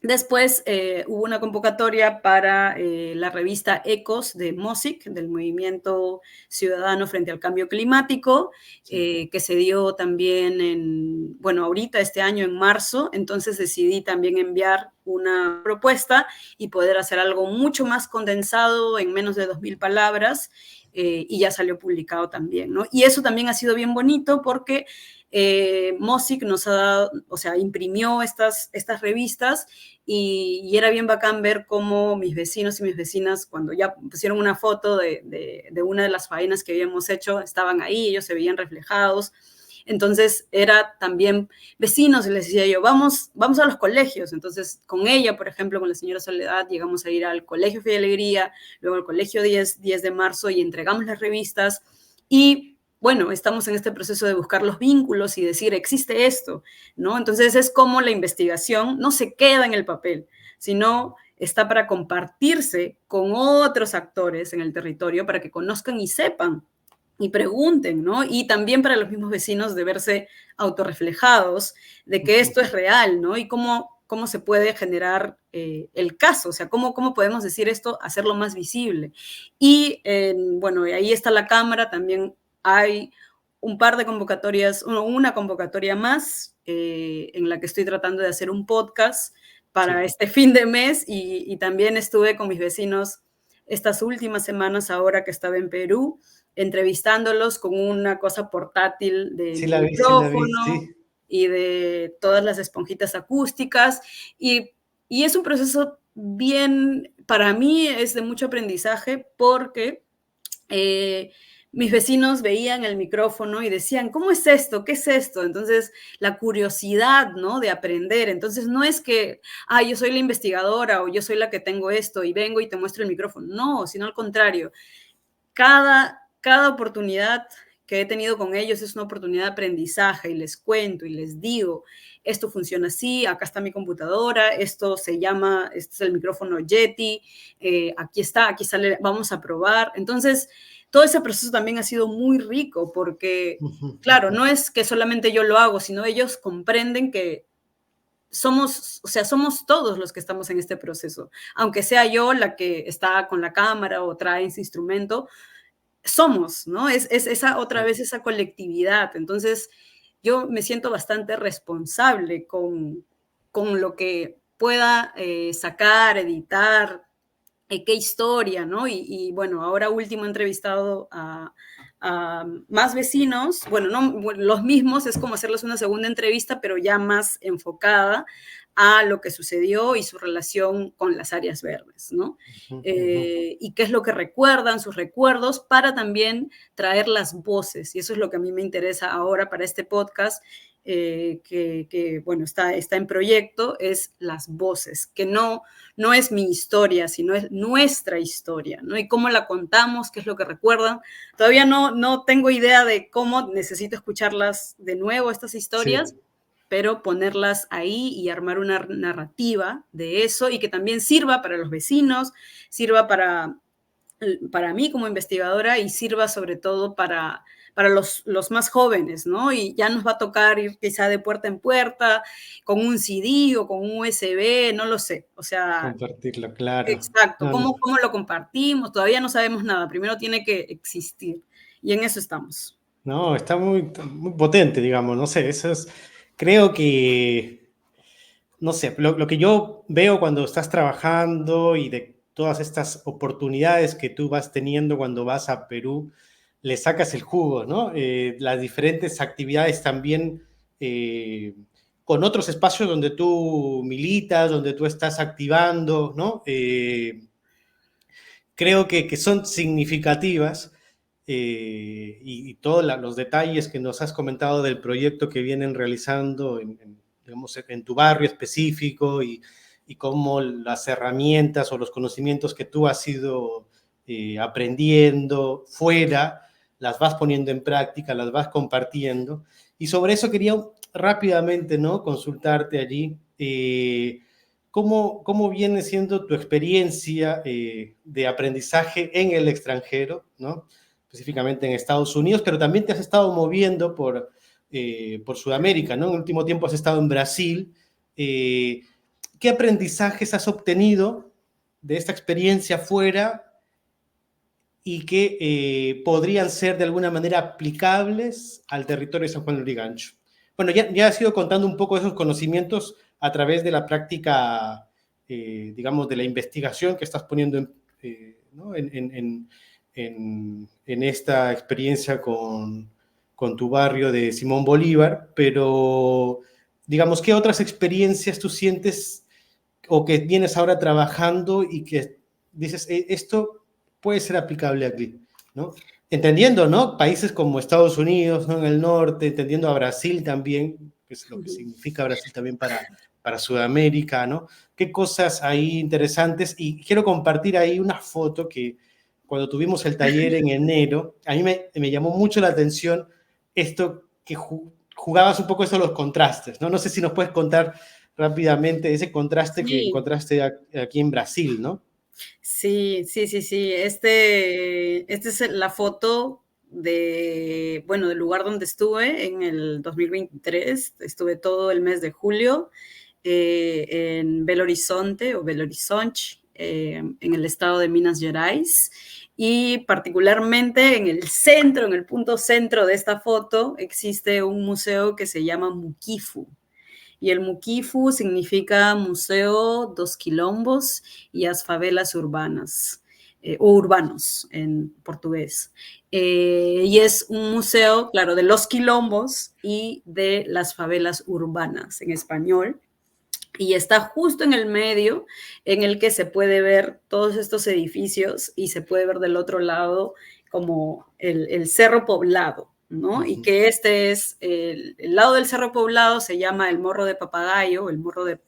después hubo una convocatoria para la revista Ecos de MOSIC, del Movimiento Ciudadano frente al Cambio Climático, que se dio también ahorita este año en marzo. Entonces decidí también enviar una propuesta y poder hacer algo mucho más condensado en menos de 2,000 palabras, y ya salió publicado también, ¿no? Y eso también ha sido bien bonito porque Mosic nos ha dado, o sea, imprimió estas revistas y era bien bacán ver cómo mis vecinos y mis vecinas, cuando ya pusieron una foto de una de las faenas que habíamos hecho, estaban ahí, ellos se veían reflejados. Entonces era también vecinos y les decía yo, vamos a los colegios. Entonces con ella, por ejemplo, con la señora Soledad, llegamos a ir al Colegio Fe y Alegría, luego al Colegio 10 de marzo y entregamos las revistas y bueno, estamos en este proceso de buscar los vínculos y decir, existe esto, ¿no? Entonces es como la investigación no se queda en el papel, sino está para compartirse con otros actores en el territorio para que conozcan y sepan y pregunten, ¿no? Y también para los mismos vecinos de verse autorreflejados de que esto es real, ¿no? Y cómo se puede generar el caso, o sea, cómo podemos decir esto, hacerlo más visible. Y bueno, ahí está la cámara, también hay un par de convocatorias, una convocatoria más en la que estoy tratando de hacer un podcast para este fin de mes y también estuve con mis vecinos estas últimas semanas ahora que estaba en Perú, entrevistándolos con una cosa portátil de Sí, micrófono sí. y de todas las esponjitas acústicas y es un proceso bien, para mí es de mucho aprendizaje porque mis vecinos veían el micrófono y decían, ¿cómo es esto? ¿Qué es esto? Entonces, la curiosidad, ¿no? De aprender. Entonces, no es que, yo soy la investigadora o yo soy la que tengo esto y vengo y te muestro el micrófono. No, sino al contrario. Cada oportunidad que he tenido con ellos es una oportunidad de aprendizaje y les cuento y les digo, esto funciona así, acá está mi computadora, esto se llama, este es el micrófono Yeti, aquí está, aquí sale, vamos a probar. Entonces, todo ese proceso también ha sido muy rico porque, claro, no es que solamente yo lo hago, sino ellos comprenden que somos todos los que estamos en este proceso. Aunque sea yo la que está con la cámara o trae ese instrumento, somos, ¿no? Es esa otra vez esa colectividad. Entonces, yo me siento bastante responsable con lo que pueda sacar, editar, qué historia, ¿no? Y bueno, ahora último he entrevistado a más vecinos, bueno, no los mismos, es como hacerles una segunda entrevista, pero ya más enfocada a lo que sucedió y su relación con las áreas verdes, ¿no? Y qué es lo que recuerdan, sus recuerdos, para también traer las voces. Y eso es lo que a mí me interesa ahora para este podcast, que bueno, está en proyecto, es las voces, que no es mi historia, sino es nuestra historia, ¿no? Y cómo la contamos, qué es lo que recuerdan. Todavía no tengo idea de cómo necesito escucharlas de nuevo, estas historias, pero ponerlas ahí y armar una narrativa de eso y que también sirva para los vecinos, sirva para mí como investigadora y sirva sobre todo para los más jóvenes, ¿no? Y ya nos va a tocar ir quizá de puerta en puerta con un CD o con un USB, no lo sé. O sea, compartirlo, claro. exacto. No, ¿Cómo lo compartimos? Todavía no sabemos nada. Primero tiene que existir. Y en eso estamos. no, está muy, muy potente, digamos, no sé, creo que, no sé, lo que yo veo cuando estás trabajando y de todas estas oportunidades que tú vas teniendo cuando vas a Perú, le sacas el jugo, ¿no? Las diferentes actividades también con otros espacios donde tú militas, donde tú estás activando, ¿no? Creo que son significativas y todos los detalles que nos has comentado del proyecto que vienen realizando digamos, en tu barrio específico y cómo las herramientas o los conocimientos que tú has ido aprendiendo fuera, las vas poniendo en práctica, las vas compartiendo. Y sobre eso quería rápidamente, ¿no?, consultarte allí. ¿Cómo viene siendo tu experiencia de aprendizaje en el extranjero, ¿no?, específicamente en Estados Unidos, pero también te has estado moviendo por Sudamérica, ¿no? En el último tiempo has estado en Brasil. ¿Qué aprendizajes has obtenido de esta experiencia fuera y que podrían ser de alguna manera aplicables al territorio de San Juan de Lurigancho? Bueno, ya has ido contando un poco de esos conocimientos a través de la práctica, digamos, de la investigación que estás poniendo ¿no?, en esta experiencia con tu barrio de Simón Bolívar, pero digamos, ¿qué otras experiencias tú sientes o que vienes ahora trabajando y que dices, esto puede ser aplicable aquí, ¿no? Entendiendo, ¿no? Países como Estados Unidos, ¿no? En el norte, entendiendo a Brasil también, que es lo que significa Brasil también para Sudamérica, ¿no? Qué cosas ahí interesantes. Y quiero compartir ahí una foto que cuando tuvimos el taller en enero, a mí me llamó mucho la atención esto que jugabas un poco eso, los contrastes, ¿no? No sé si nos puedes contar rápidamente ese contraste que Sí, encontraste aquí en Brasil, ¿no? sí, sí, sí, sí. Este es la foto de, bueno, del lugar donde estuve en el 2023. Estuve todo el mes de julio en Belo Horizonte o Belo Horizonte, en el estado de Minas Gerais. Y particularmente en el centro, en el punto centro de esta foto, existe un museo que se llama Muquifu. Y el Muquifu significa Museo dos Quilombos y as Favelas Urbanas, o urbanos en portugués. Y es un museo, claro, de los quilombos y de las favelas urbanas en español. Y está justo en el medio en el que se puede ver todos estos edificios y se puede ver del otro lado como el Cerro Poblado, ¿no? Y Ujú. que este es el lado del Cerro Poblado se llama el Morro de Papagayo, el Morro de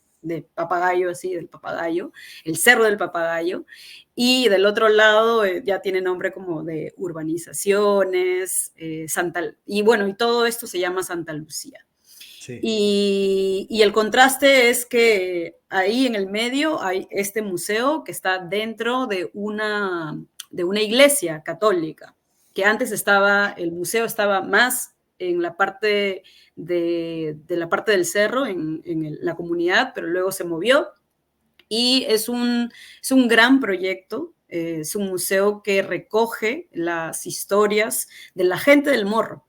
Papagayo, así, del Papagayo, el Cerro del Papagayo, y del otro lado ya tiene nombre como de urbanizaciones, y bueno, y todo esto se llama Santa Lucía. Sí. Y el contraste es que ahí en el medio hay este museo que está dentro de una iglesia católica, que antes estaba, el museo estaba más en la parte de la parte del cerro, la comunidad, pero luego se movió y es un gran proyecto. Es un museo que recoge las historias de la gente del Morro,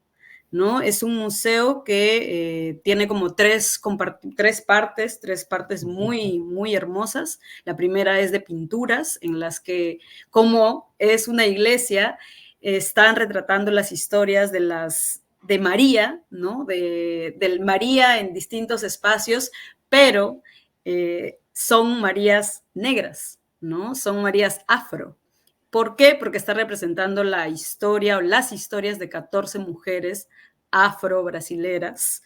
¿no? Es un museo que tiene como tres partes muy, muy hermosas. La primera es de pinturas, en las que, como es una iglesia, están retratando las historias de María, ¿no? Del María en distintos espacios, pero son Marías negras, ¿no? Son Marías afro. ¿Por qué? Porque está representando la historia o las historias de 14 mujeres afro-brasileras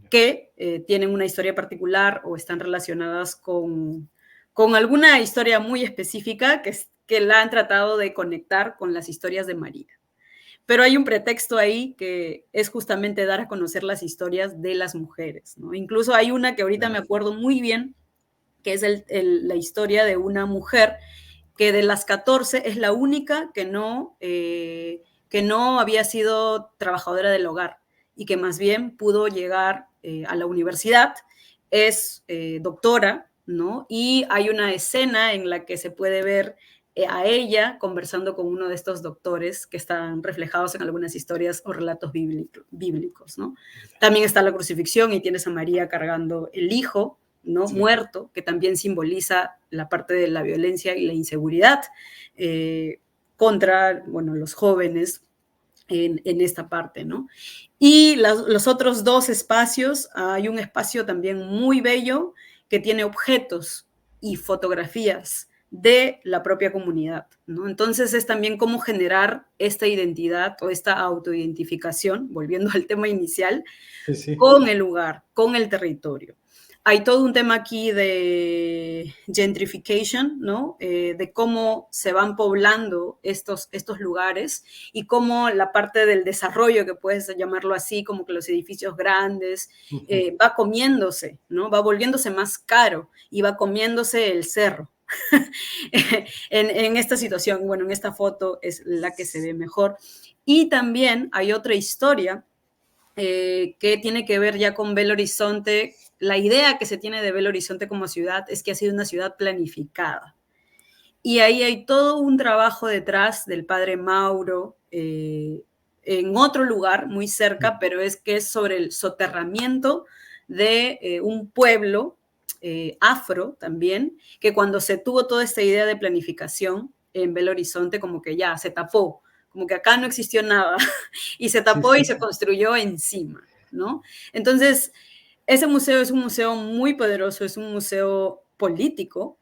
que tienen una historia particular o están relacionadas con alguna historia muy específica que la han tratado de conectar con las historias de María. Pero hay un pretexto ahí que es justamente dar a conocer las historias de las mujeres, ¿no? Incluso hay una que ahorita me Claro. acuerdo muy bien, que es la historia de una mujer que de las 14 es la única que no había sido trabajadora del hogar y que más bien pudo llegar a la universidad, es doctora, ¿no? Y hay una escena en la que se puede ver a ella conversando con uno de estos doctores que están reflejados en algunas historias o relatos bíblicos, ¿no? También está la crucifixión y tienes a María cargando el hijo, ¿no? Sí. Muerto, que también simboliza la parte de la violencia y la inseguridad contra, bueno, los jóvenes en esta parte, ¿no? Y los otros dos espacios, hay un espacio también muy bello que tiene objetos y fotografías de la propia comunidad, ¿no? Entonces es también cómo generar esta identidad o esta autoidentificación, volviendo al tema inicial, Sí, sí. con el lugar, con el territorio. Hay todo un tema aquí de gentrification, ¿no? De cómo se van poblando estos lugares y cómo la parte del desarrollo, que puedes llamarlo así, como que los edificios grandes, Ujú. va comiéndose, ¿no? Va volviéndose más caro y va comiéndose el cerro. En esta situación, bueno, en esta foto es la que se ve mejor. Y también hay otra historia que tiene que ver ya con Belo Horizonte. La idea que se tiene de Belo Horizonte como ciudad es que ha sido una ciudad planificada. Y ahí hay todo un trabajo detrás del padre Mauro, en otro lugar muy cerca, pero es que es sobre el soterramiento de un pueblo afro también, que cuando se tuvo toda esta idea de planificación en Belo Horizonte, como que ya se tapó, como que acá no existió nada y se Sí, tapó y sí, se sí. construyó encima, ¿no? Entonces, ese museo es un museo muy poderoso, es un museo político,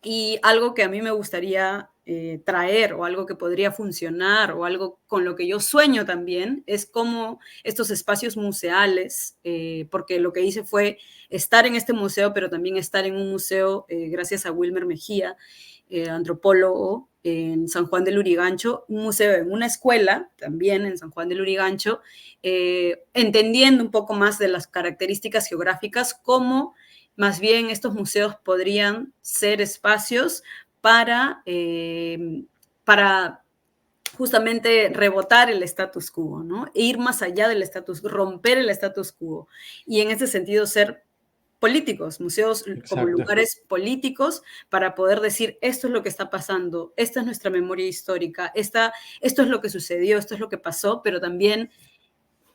y algo que a mí me gustaría traer o algo que podría funcionar o algo con lo que yo sueño también es como estos espacios museales, porque lo que hice fue estar en este museo, pero también estar en un museo gracias a Wilmer Mejía, antropólogo en San Juan del Lurigancho, un museo en una escuela también en San Juan del Lurigancho, entendiendo un poco más de las características geográficas, cómo más bien estos museos podrían ser espacios para justamente rebotar el status quo, ¿no? E ir más allá del status quo, romper el status quo. Y en ese sentido ser políticos, museos como Exacto. lugares políticos para poder decir esto es lo que está pasando, esta es nuestra memoria histórica, esto es lo que sucedió, esto es lo que pasó, pero también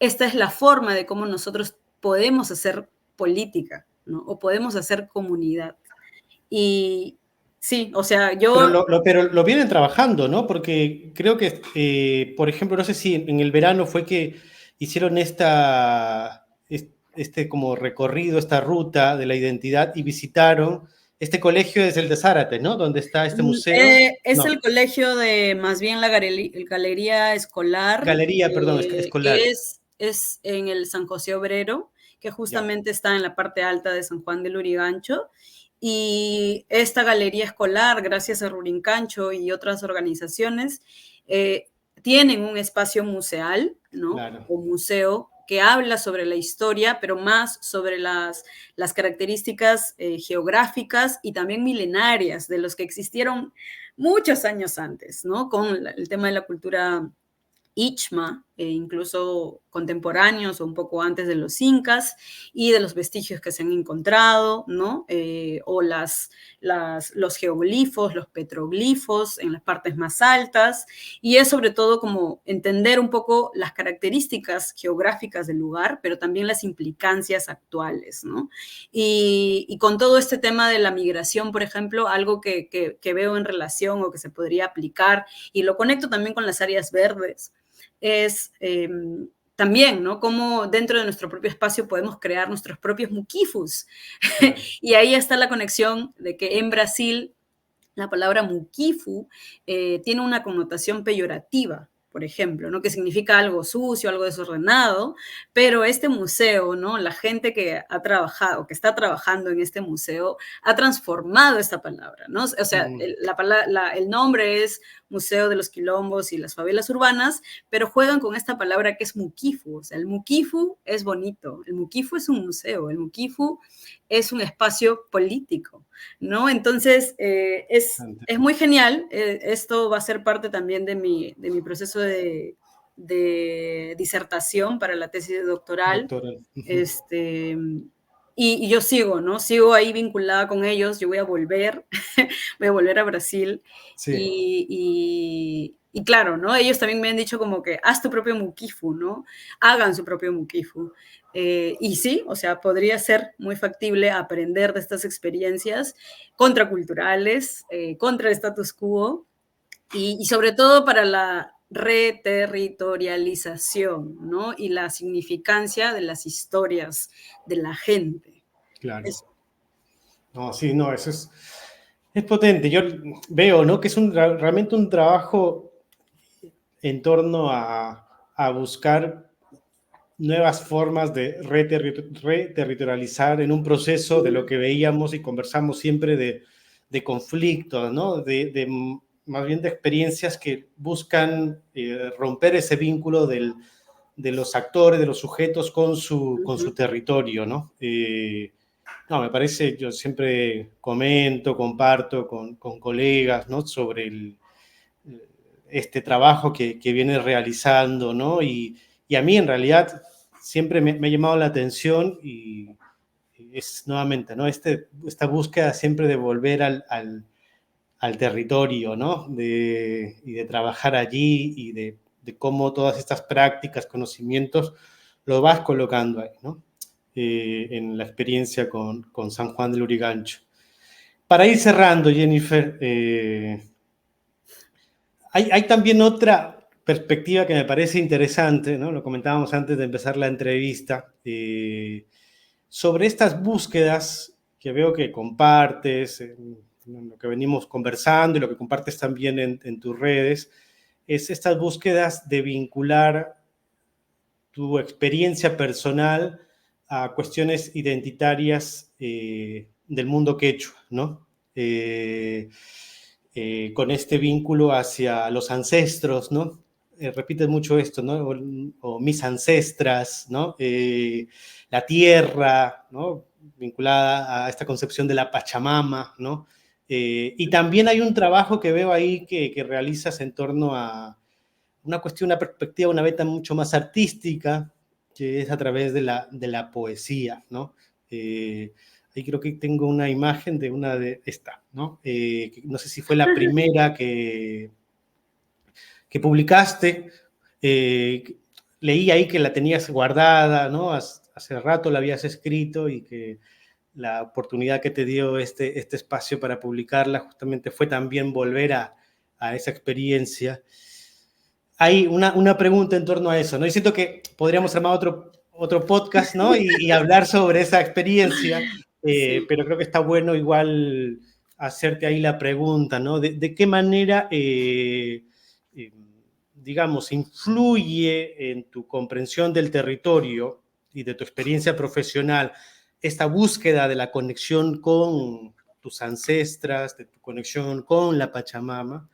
esta es la forma de cómo nosotros podemos hacer política, ¿no? O podemos hacer comunidad. Y sí, o sea, Pero yo pero lo vienen trabajando, ¿no? Porque creo que, por ejemplo, no sé si en el verano fue que hicieron este como recorrido, esta ruta de la identidad y visitaron este colegio, es el de Zárate, ¿no? Donde está este museo. es No, el colegio de más bien la galería escolar, galería, perdón, escolar. es en el San José Obrero, que Ya, justamente está en la parte alta de San Juan de Lurigancho. Y esta galería escolar, gracias a Rurincancho y otras organizaciones, eh, tienen un espacio museal, ¿no? claro. O museo que habla sobre la historia, pero más sobre las características geográficas y también milenarias de los que existieron muchos años antes, ¿no? Con el tema de la cultura Ichma, incluso contemporáneos o un poco antes de los incas, y de los vestigios que se han encontrado, ¿no? O los geoglifos, los petroglifos en las partes más altas, y es sobre todo como entender un poco las características geográficas del lugar, pero también las implicancias actuales, ¿no? Y con todo este tema de la migración, por ejemplo, algo que veo en relación o que se podría aplicar, y lo conecto también con las áreas verdes, es también, ¿no? Cómo dentro de nuestro propio espacio podemos crear nuestros propios muquifus. Claro. Y ahí está la conexión de que en Brasil la palabra muquifu tiene una connotación peyorativa, por ejemplo, ¿no? Que significa algo sucio, algo desordenado, pero este museo, ¿no? La gente que ha trabajado, que está trabajando en este museo, ha transformado esta palabra, ¿no? O sea, Mm, el nombre es Museo de los Quilombos y las Favelas Urbanas, pero juegan con esta palabra que es muquifu, o sea, el muquifu es bonito, el muquifu es un museo, el muquifu es un espacio político, ¿no? Entonces, es muy genial. Esto va a ser parte también de mi proceso de disertación para la tesis doctoral. doctoral. Este, y yo sigo, ¿no? Sigo ahí vinculada con ellos. Yo voy a volver, voy a volver a Brasil. Sí. Y claro, ¿no? Ellos también me han dicho como que haz tu propio muquifu, ¿no? Hagan su propio muquifu. Y sí, o sea, podría ser muy factible aprender de estas experiencias contraculturales, contra el status quo y sobre todo para la reterritorialización, ¿no? Y la significancia de las historias de la gente. Claro. Es, No, sí, no, es potente. Yo veo, ¿no? Que es realmente un trabajo en torno a buscar nuevas formas de reterritorializar en un proceso de lo que veíamos y conversamos siempre de conflictos, ¿no? Más bien de experiencias que buscan romper ese vínculo de los actores, de los sujetos con su territorio, ¿no? No, me parece, yo siempre comento, comparto con colegas, ¿no? Sobre este trabajo que viene realizando, ¿no? Y a mí en realidad siempre me ha llamado la atención y es nuevamente, ¿no? Esta búsqueda siempre de volver al territorio, ¿no? Y de trabajar allí y de cómo todas estas prácticas, conocimientos, lo vas colocando ahí, ¿no? En la experiencia con San Juan del Lurigancho. Para ir cerrando, Jennifer, hay también perspectiva que me parece interesante, ¿no? Lo comentábamos antes de empezar la entrevista, sobre estas búsquedas que veo que compartes, lo que venimos conversando y lo que compartes también en tus redes, es estas búsquedas de vincular tu experiencia personal a cuestiones identitarias del mundo quechua, ¿no? Con este vínculo hacia los ancestros, ¿no? Repites mucho esto, ¿no? O mis ancestras, ¿no? La tierra, ¿no? Vinculada a esta concepción de la Pachamama, ¿no? Y también hay un trabajo que veo ahí que realizas en torno a una cuestión, una perspectiva, una beta mucho más artística, que es a través de la poesía, ¿no? Ahí creo que tengo una imagen de una de esta, ¿no? No sé si fue la primera que publicaste. Leí ahí que la tenías guardada, ¿no? Hace rato la habías escrito y que la oportunidad que te dio este espacio para publicarla justamente fue también volver a esa experiencia. Hay una pregunta en torno a eso, ¿no? Y siento que podríamos armar otro podcast, ¿no? Y hablar sobre esa experiencia, Sí. pero creo que está bueno igual hacerte ahí la pregunta, ¿no? De qué manera, eh, digamos, influye en tu comprensión del territorio y de tu experiencia profesional esta búsqueda de la conexión con tus ancestras, de tu conexión con la Pachamama,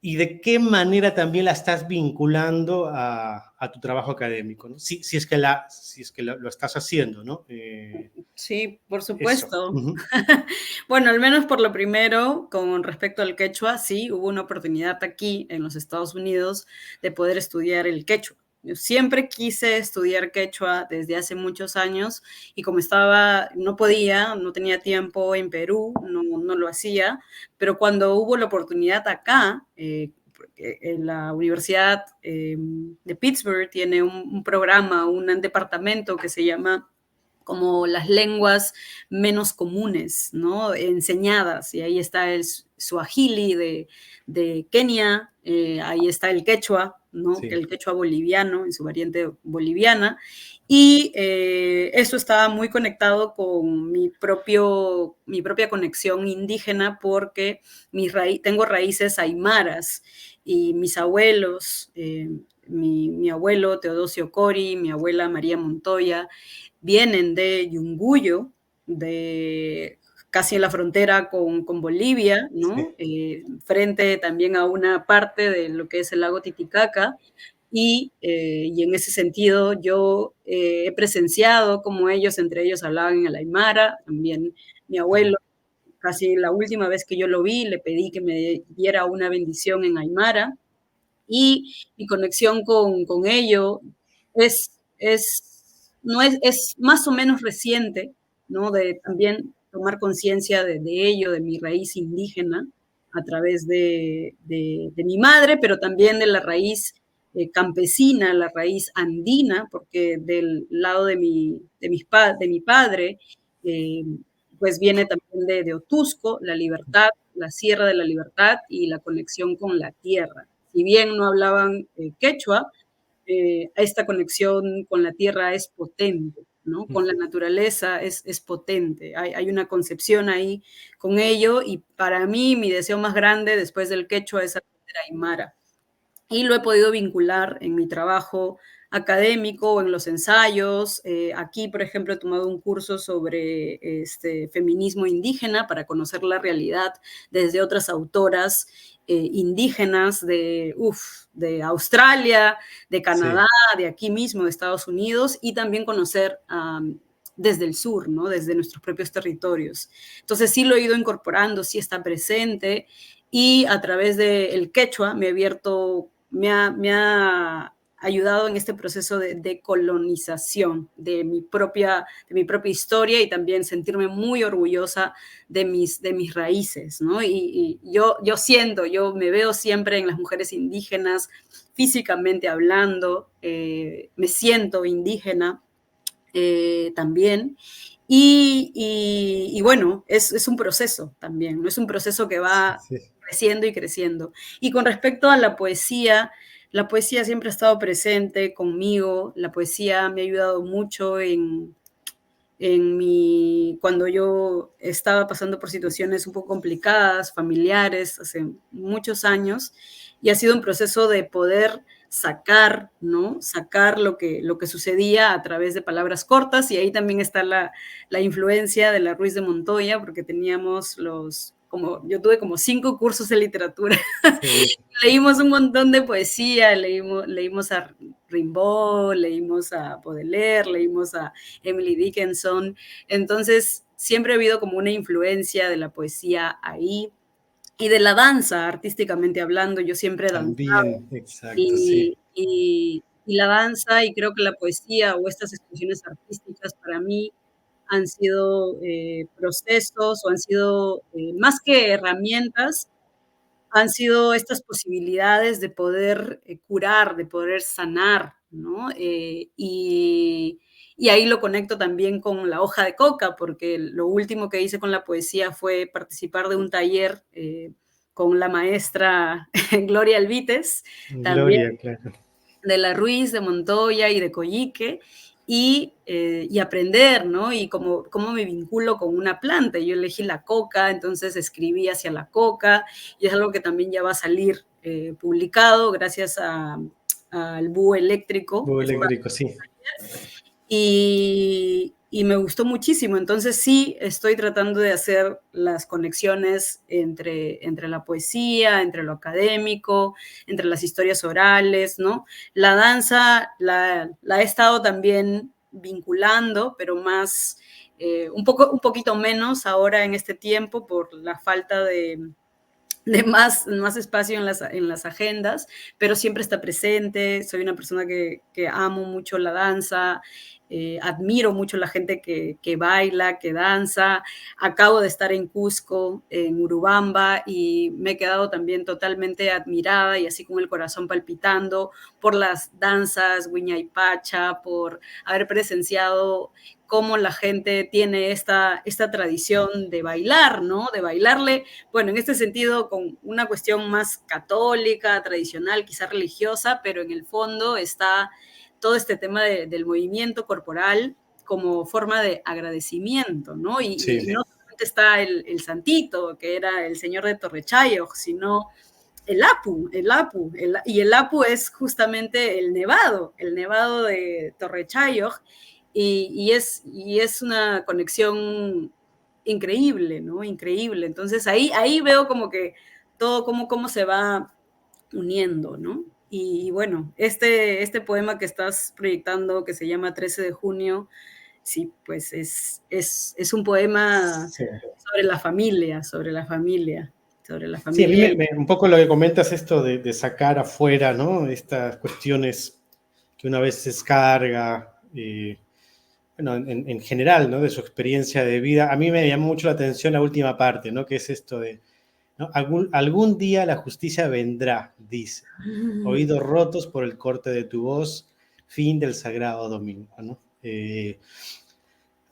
y de qué manera también la estás vinculando a tu trabajo académico, ¿no? Si es que, si es que lo estás haciendo, ¿no? Sí, por Eso. supuesto. Uh-huh. Bueno, al menos por lo primero, con respecto al quechua, sí, hubo una oportunidad aquí en los Estados Unidos de poder estudiar el quechua. Yo siempre quise estudiar quechua desde hace muchos años y como estaba, no podía, no tenía tiempo en Perú, no lo hacía, pero cuando hubo la oportunidad acá, en la Universidad de Pittsburgh tiene un programa, un departamento que se llama como las lenguas menos comunes, ¿no? Enseñadas. Y ahí está el suajili de Kenia, ahí está el quechua, ¿no? Sí. El quechua boliviano, en su variante boliviana. Y eso estaba muy conectado con mi propia conexión indígena porque tengo raíces aymaras y mis abuelos, mi abuelo Teodosio Cori, mi abuela María Montoya, vienen de Yunguyo, de casi en la frontera con Bolivia, ¿no? Sí. Frente también a una parte de lo que es el lago Titicaca, y en ese sentido yo he presenciado como ellos, entre ellos hablaban en el Aymara, también mi abuelo, casi la última vez que yo lo vi, le pedí que me diera una bendición en Aymara, y mi conexión con ello no es más o menos reciente, ¿no? De también tomar conciencia de ello, de mi raíz indígena, a través de mi madre, pero también de la raíz campesina, la raíz andina, porque del lado de mi padre, eh, pues viene también de Otusco, la libertad, la Sierra de la Libertad y la conexión con la tierra. Si bien no hablaban quechua, esta conexión con la tierra es potente, ¿no? Con la naturaleza es potente. Hay una concepción ahí con ello y para mí mi deseo más grande después del quechua es aprender aymara. Y lo he podido vincular en mi trabajo académico o en los ensayos. Aquí, por ejemplo, he tomado un curso sobre feminismo indígena para conocer la realidad desde otras autoras indígenas de Australia, de Canadá, Sí. de aquí mismo, de Estados Unidos, y también conocer desde el sur, ¿no? Desde nuestros propios territorios. Entonces sí lo he ido incorporando, sí está presente, y a través del quechua me ha ayudado en este proceso de decolonización de mi propia historia y también sentirme muy orgullosa de mis raíces, ¿no? Y yo me veo siempre en las mujeres indígenas, físicamente hablando, me siento indígena también. Y bueno, es un proceso también, ¿no? Es un proceso que va Sí. creciendo y creciendo. Y con respecto a la poesía, la poesía siempre ha estado presente conmigo, la poesía me ha ayudado mucho cuando yo estaba pasando por situaciones un poco complicadas, familiares, hace muchos años, y ha sido un proceso de poder sacar, ¿no? Sacar lo que sucedía a través de palabras cortas, y ahí también está la influencia de la Ruiz de Montoya, porque yo tuve como 5 cursos de literatura. Sí, Leímos un montón de poesía, leímos a Rimbaud, leímos a Baudelaire, leímos a Emily Dickinson. Entonces, siempre ha habido como una influencia de la poesía ahí y de la danza, artísticamente hablando. Yo siempre he danzado también, exacto, sí. y la danza, y creo que la poesía o estas expresiones artísticas para mí han sido procesos o han sido más que herramientas, han sido estas posibilidades de poder curar, de poder sanar, ¿no? Y ahí lo conecto también con la hoja de coca, porque lo último que hice con la poesía fue participar de un taller con la maestra Gloria Alvites, también Gloria, claro. de la Ruiz, de Montoya y de Coyique, y aprender, ¿no? Y cómo me vinculo con una planta. Yo elegí la coca, entonces escribí hacia la coca, y es algo que también ya va a salir publicado gracias al búho eléctrico, Búho que fue eléctrico, sí. y me gustó muchísimo. Entonces sí, estoy tratando de hacer las conexiones entre la poesía, entre lo académico, entre las historias orales, ¿no? La danza la he estado también vinculando, pero más, un poquito menos ahora en este tiempo por la falta de más espacio en las agendas, pero siempre está presente. Soy una persona que amo mucho la danza, admiro mucho la gente que baila, que danza. Acabo de estar en Cusco, en Urubamba, y me he quedado también totalmente admirada y así con el corazón palpitando por las danzas, Pacha, por haber presenciado cómo la gente tiene esta tradición de bailar, ¿no? De bailarle, bueno, en este sentido, con una cuestión más católica, tradicional, quizá religiosa, pero en el fondo está todo este tema del movimiento corporal como forma de agradecimiento, ¿no? Y Sí, no solamente está el santito, que era el señor de Torrechayo, sino y el Apu es justamente el nevado de Torrechayo, y es una conexión increíble, ¿no? Increíble. Entonces ahí veo como que todo cómo se va uniendo, ¿no? Y bueno, este poema que estás proyectando, que se llama 13 de junio, sí, pues es un poema sí. sobre la familia, sobre la familia, sobre la Sí, a mí familia. un poco lo que comentas esto de sacar afuera, ¿no? Estas cuestiones que una vez descarga, bueno, en general, ¿no? De su experiencia de vida. A mí me llamó mucho la atención la última parte, ¿no? Que es esto de, ¿no? Algún día la justicia vendrá, dice. Oídos rotos por el corte de tu voz, fin del sagrado domingo, ¿no?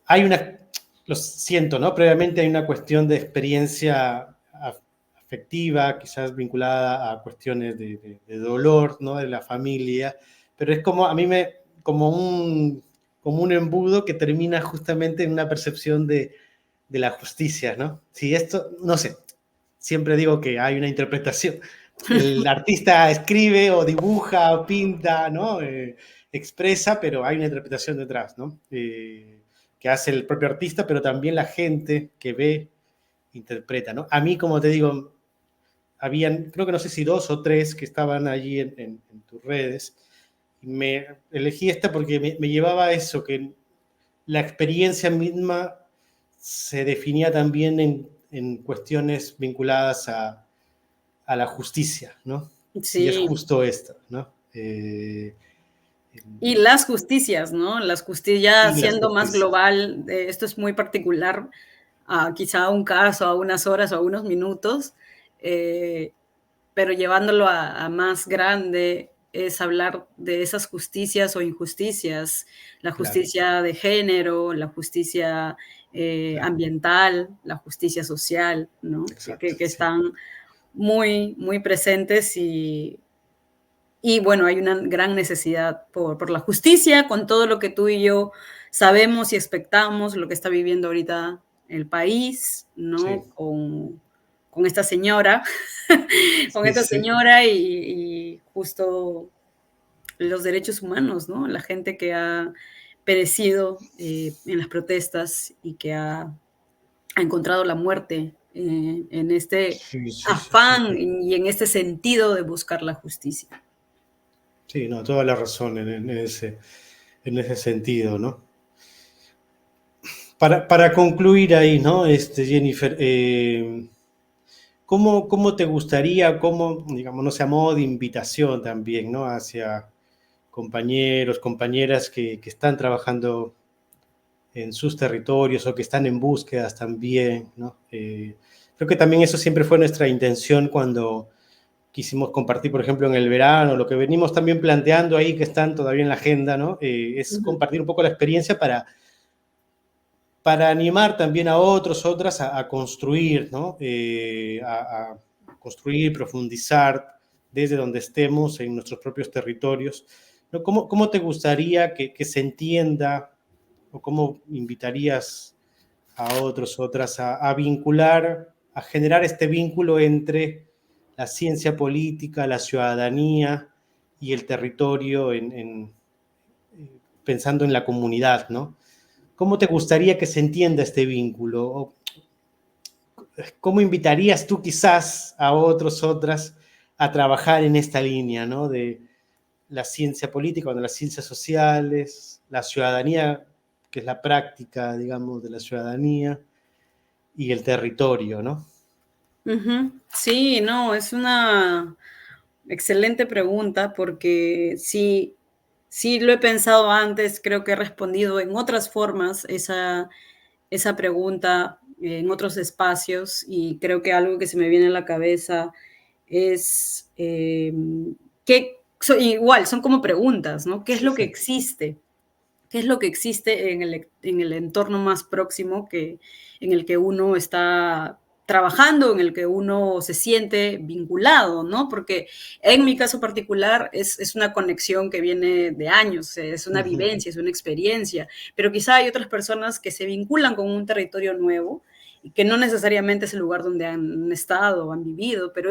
Hay una, lo siento, ¿no? Previamente hay una cuestión de experiencia afectiva, quizás vinculada a cuestiones de dolor, ¿no? De la familia, pero es como, a mí como un embudo que termina justamente en una percepción de la justicia, ¿no? Si esto, no sé, siempre digo que hay una interpretación. El artista escribe o dibuja o pinta, ¿no? Expresa, pero hay una interpretación detrás, ¿no? Que hace el propio artista, pero también la gente que ve, interpreta, ¿no? A mí, como te digo, habían, creo que no sé si 2 o 3 que estaban allí en tus redes. Me elegí esta porque me llevaba a eso, que la experiencia misma se definía también en cuestiones vinculadas a la justicia, ¿no? Si es Sí, justo esto, ¿no? y las justicias, ¿no? Las justicias Y las siendo más justicias, global, esto es muy particular a quizá a un caso, a unas horas o a unos minutos, eh, pero llevándolo a más grande es hablar de esas justicias o injusticias, la claro, justicia de género, la justicia claro, ambiental, la justicia social, ¿no? Que, exacto, que- que sí, están muy, muy presentes, y Y bueno, hay una gran necesidad por la justicia, con todo lo que tú y yo sabemos y expectamos, lo que está viviendo ahorita el país, Sí, ¿no? Con esta señora, con sí, esta sí. señora y justo los derechos humanos, ¿no? La gente que ha perecido en las protestas y que ha encontrado la muerte en este Sí, sí, sí, sí, afán sí. y en este sentido de buscar la justicia. Sí, no, toda la razón en ese sentido, ¿no? Para concluir ahí, ¿no? Jennifer, ¿cómo te gustaría, cómo, digamos, no sé, a modo de invitación también, ¿no? Hacia compañeros, compañeras que están trabajando en sus territorios o que están en búsquedas también, ¿no? Creo que también eso siempre fue nuestra intención cuando quisimos compartir, por ejemplo, en el verano, lo que venimos también planteando ahí, que están todavía en la agenda, ¿no? Es Ujú. compartir un poco la experiencia para animar también a otros, otras a construir, ¿no? A construir, profundizar desde donde estemos en nuestros propios territorios. ¿No? ¿Cómo te gustaría que se entienda o cómo invitarías a otros, otras a vincular, a generar este vínculo entre la ciencia política, la ciudadanía y el territorio pensando en la comunidad, ¿no? ¿Cómo te gustaría que se entienda este vínculo? ¿O cómo invitarías tú quizás a otros, otras, a trabajar en esta línea, ¿no? De la ciencia política, de las ciencias sociales, la ciudadanía, que es la práctica, digamos, de la ciudadanía, y el territorio, ¿no? Ujú. Sí, no, es una excelente pregunta porque sí, sí lo he pensado antes, creo que he respondido en otras formas esa pregunta en otros espacios y creo que algo que se me viene a la cabeza es que igual son como preguntas, ¿no? ¿Qué es Sí, lo que sí. existe? ¿Qué es lo que existe en el entorno más próximo en el que uno está trabajando, en el que uno se siente vinculado, ¿no? Porque en mi caso particular es una conexión que viene de años, es una Ujú. vivencia, es una experiencia, pero quizá hay otras personas que se vinculan con un territorio nuevo y que no necesariamente es el lugar donde han estado o han vivido, pero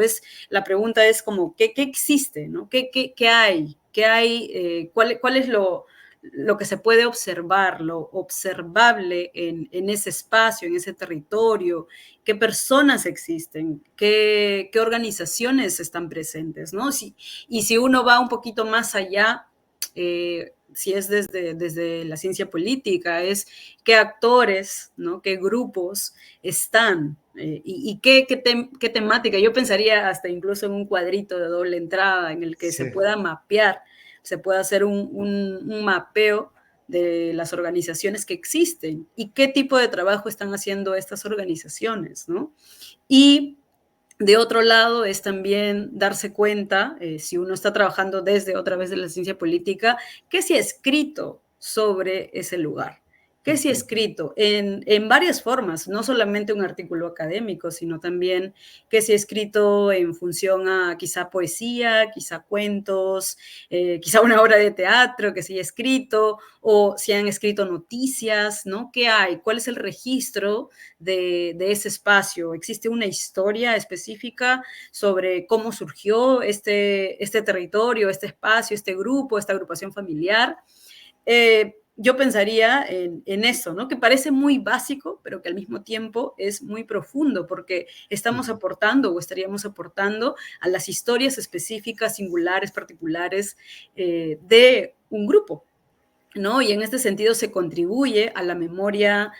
la pregunta es como, ¿qué existe, ¿no? ¿Qué hay? ¿Qué hay? ¿Cuál es lo que se puede observar, lo observable en ese espacio, en ese territorio, qué personas existen, qué organizaciones están presentes, ¿no? Y si uno va un poquito más allá, si es desde la ciencia política, es qué actores, ¿no? Qué grupos están y qué temática. Yo pensaría hasta incluso en un cuadrito de doble entrada en el que se Sí. pueda mapear, se puede hacer un mapeo de las organizaciones que existen y qué tipo de trabajo están haciendo estas organizaciones, ¿no? Y de otro lado es también darse cuenta, si uno está trabajando desde otra vez de la ciencia política, qué se ha escrito sobre ese lugar, qué se ha Ujú. escrito en varias formas, no solamente un artículo académico, sino también qué se ha escrito en función a quizá poesía, quizá cuentos, quizá una obra de teatro que se haya escrito, o si han escrito noticias, ¿no? ¿Qué hay? ¿Cuál es el registro de ese espacio? ¿Existe una historia específica sobre cómo surgió este territorio, este espacio, este grupo, esta agrupación familiar? Yo pensaría eso, ¿no? Que parece muy básico, pero que al mismo tiempo es muy profundo, porque estamos Ujú. aportando o estaríamos aportando a las historias específicas, singulares, particulares de un grupo, ¿no? Y en este sentido se contribuye a la memoria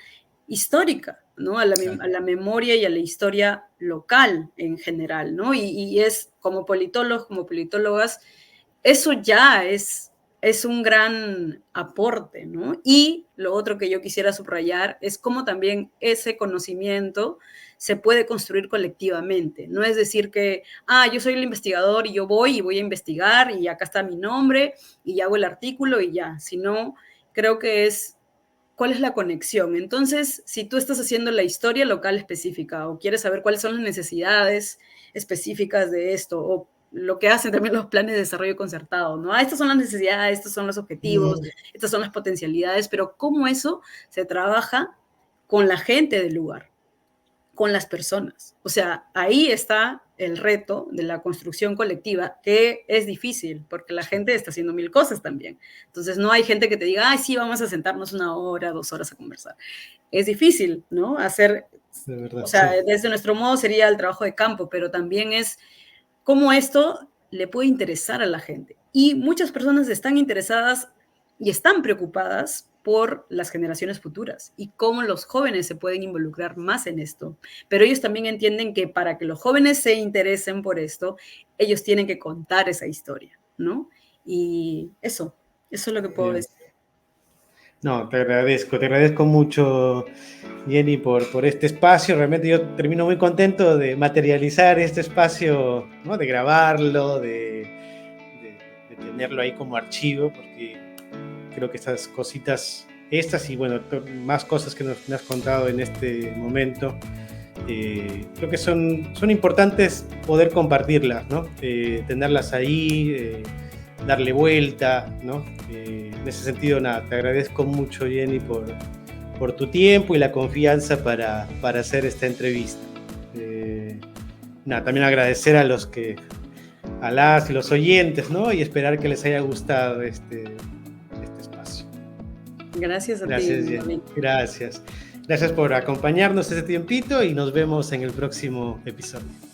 histórica, ¿no? Claro. A la memoria y a la historia local en general, ¿no? Y es como politólogos, como politólogas, eso ya es un gran aporte, ¿no? Y lo otro que yo quisiera subrayar es cómo también ese conocimiento se puede construir colectivamente. No es decir que, yo soy el investigador y yo voy y voy a investigar y acá está mi nombre y hago el artículo y ya, sino creo que es cuál es la conexión. Entonces, si tú estás haciendo la historia local específica o quieres saber cuáles son las necesidades específicas de esto, o lo que hacen también los planes de desarrollo concertado, ¿no? Estas son las necesidades, estos son los objetivos, estas son las potencialidades, pero cómo eso se trabaja con la gente del lugar, con las personas. O sea, ahí está el reto de la construcción colectiva, que es difícil, porque la gente está haciendo mil cosas también. Entonces, no hay gente que te diga, ay, sí, vamos a sentarnos 1 hora, 2 horas a conversar. Es difícil, ¿no? Hacer, De verdad, o sea, sí. desde nuestro modo sería el trabajo de campo, pero también es cómo esto le puede interesar a la gente. Y muchas personas están interesadas y están preocupadas por las generaciones futuras y cómo los jóvenes se pueden involucrar más en esto. Pero ellos también entienden que para que los jóvenes se interesen por esto, ellos tienen que contar esa historia, ¿no? Y eso es lo que puedo Bien. decir. No, te agradezco mucho, Jenny, por este espacio. Realmente yo termino muy contento de materializar este espacio, ¿no? De grabarlo, de tenerlo ahí como archivo, porque creo que estas cositas, estas y bueno, más cosas que me has contado en este momento, creo que son importantes poder compartirlas, ¿no? Tenerlas ahí, darle vuelta, ¿no? En ese sentido, nada, te agradezco mucho, Jenny, por tu tiempo y la confianza para hacer esta entrevista. Nada, también agradecer a las y los oyentes, ¿no? Y esperar que les haya gustado este espacio. Gracias a Gracias, ti, Jenny. David. Gracias. Gracias por acompañarnos este tiempito y nos vemos en el próximo episodio.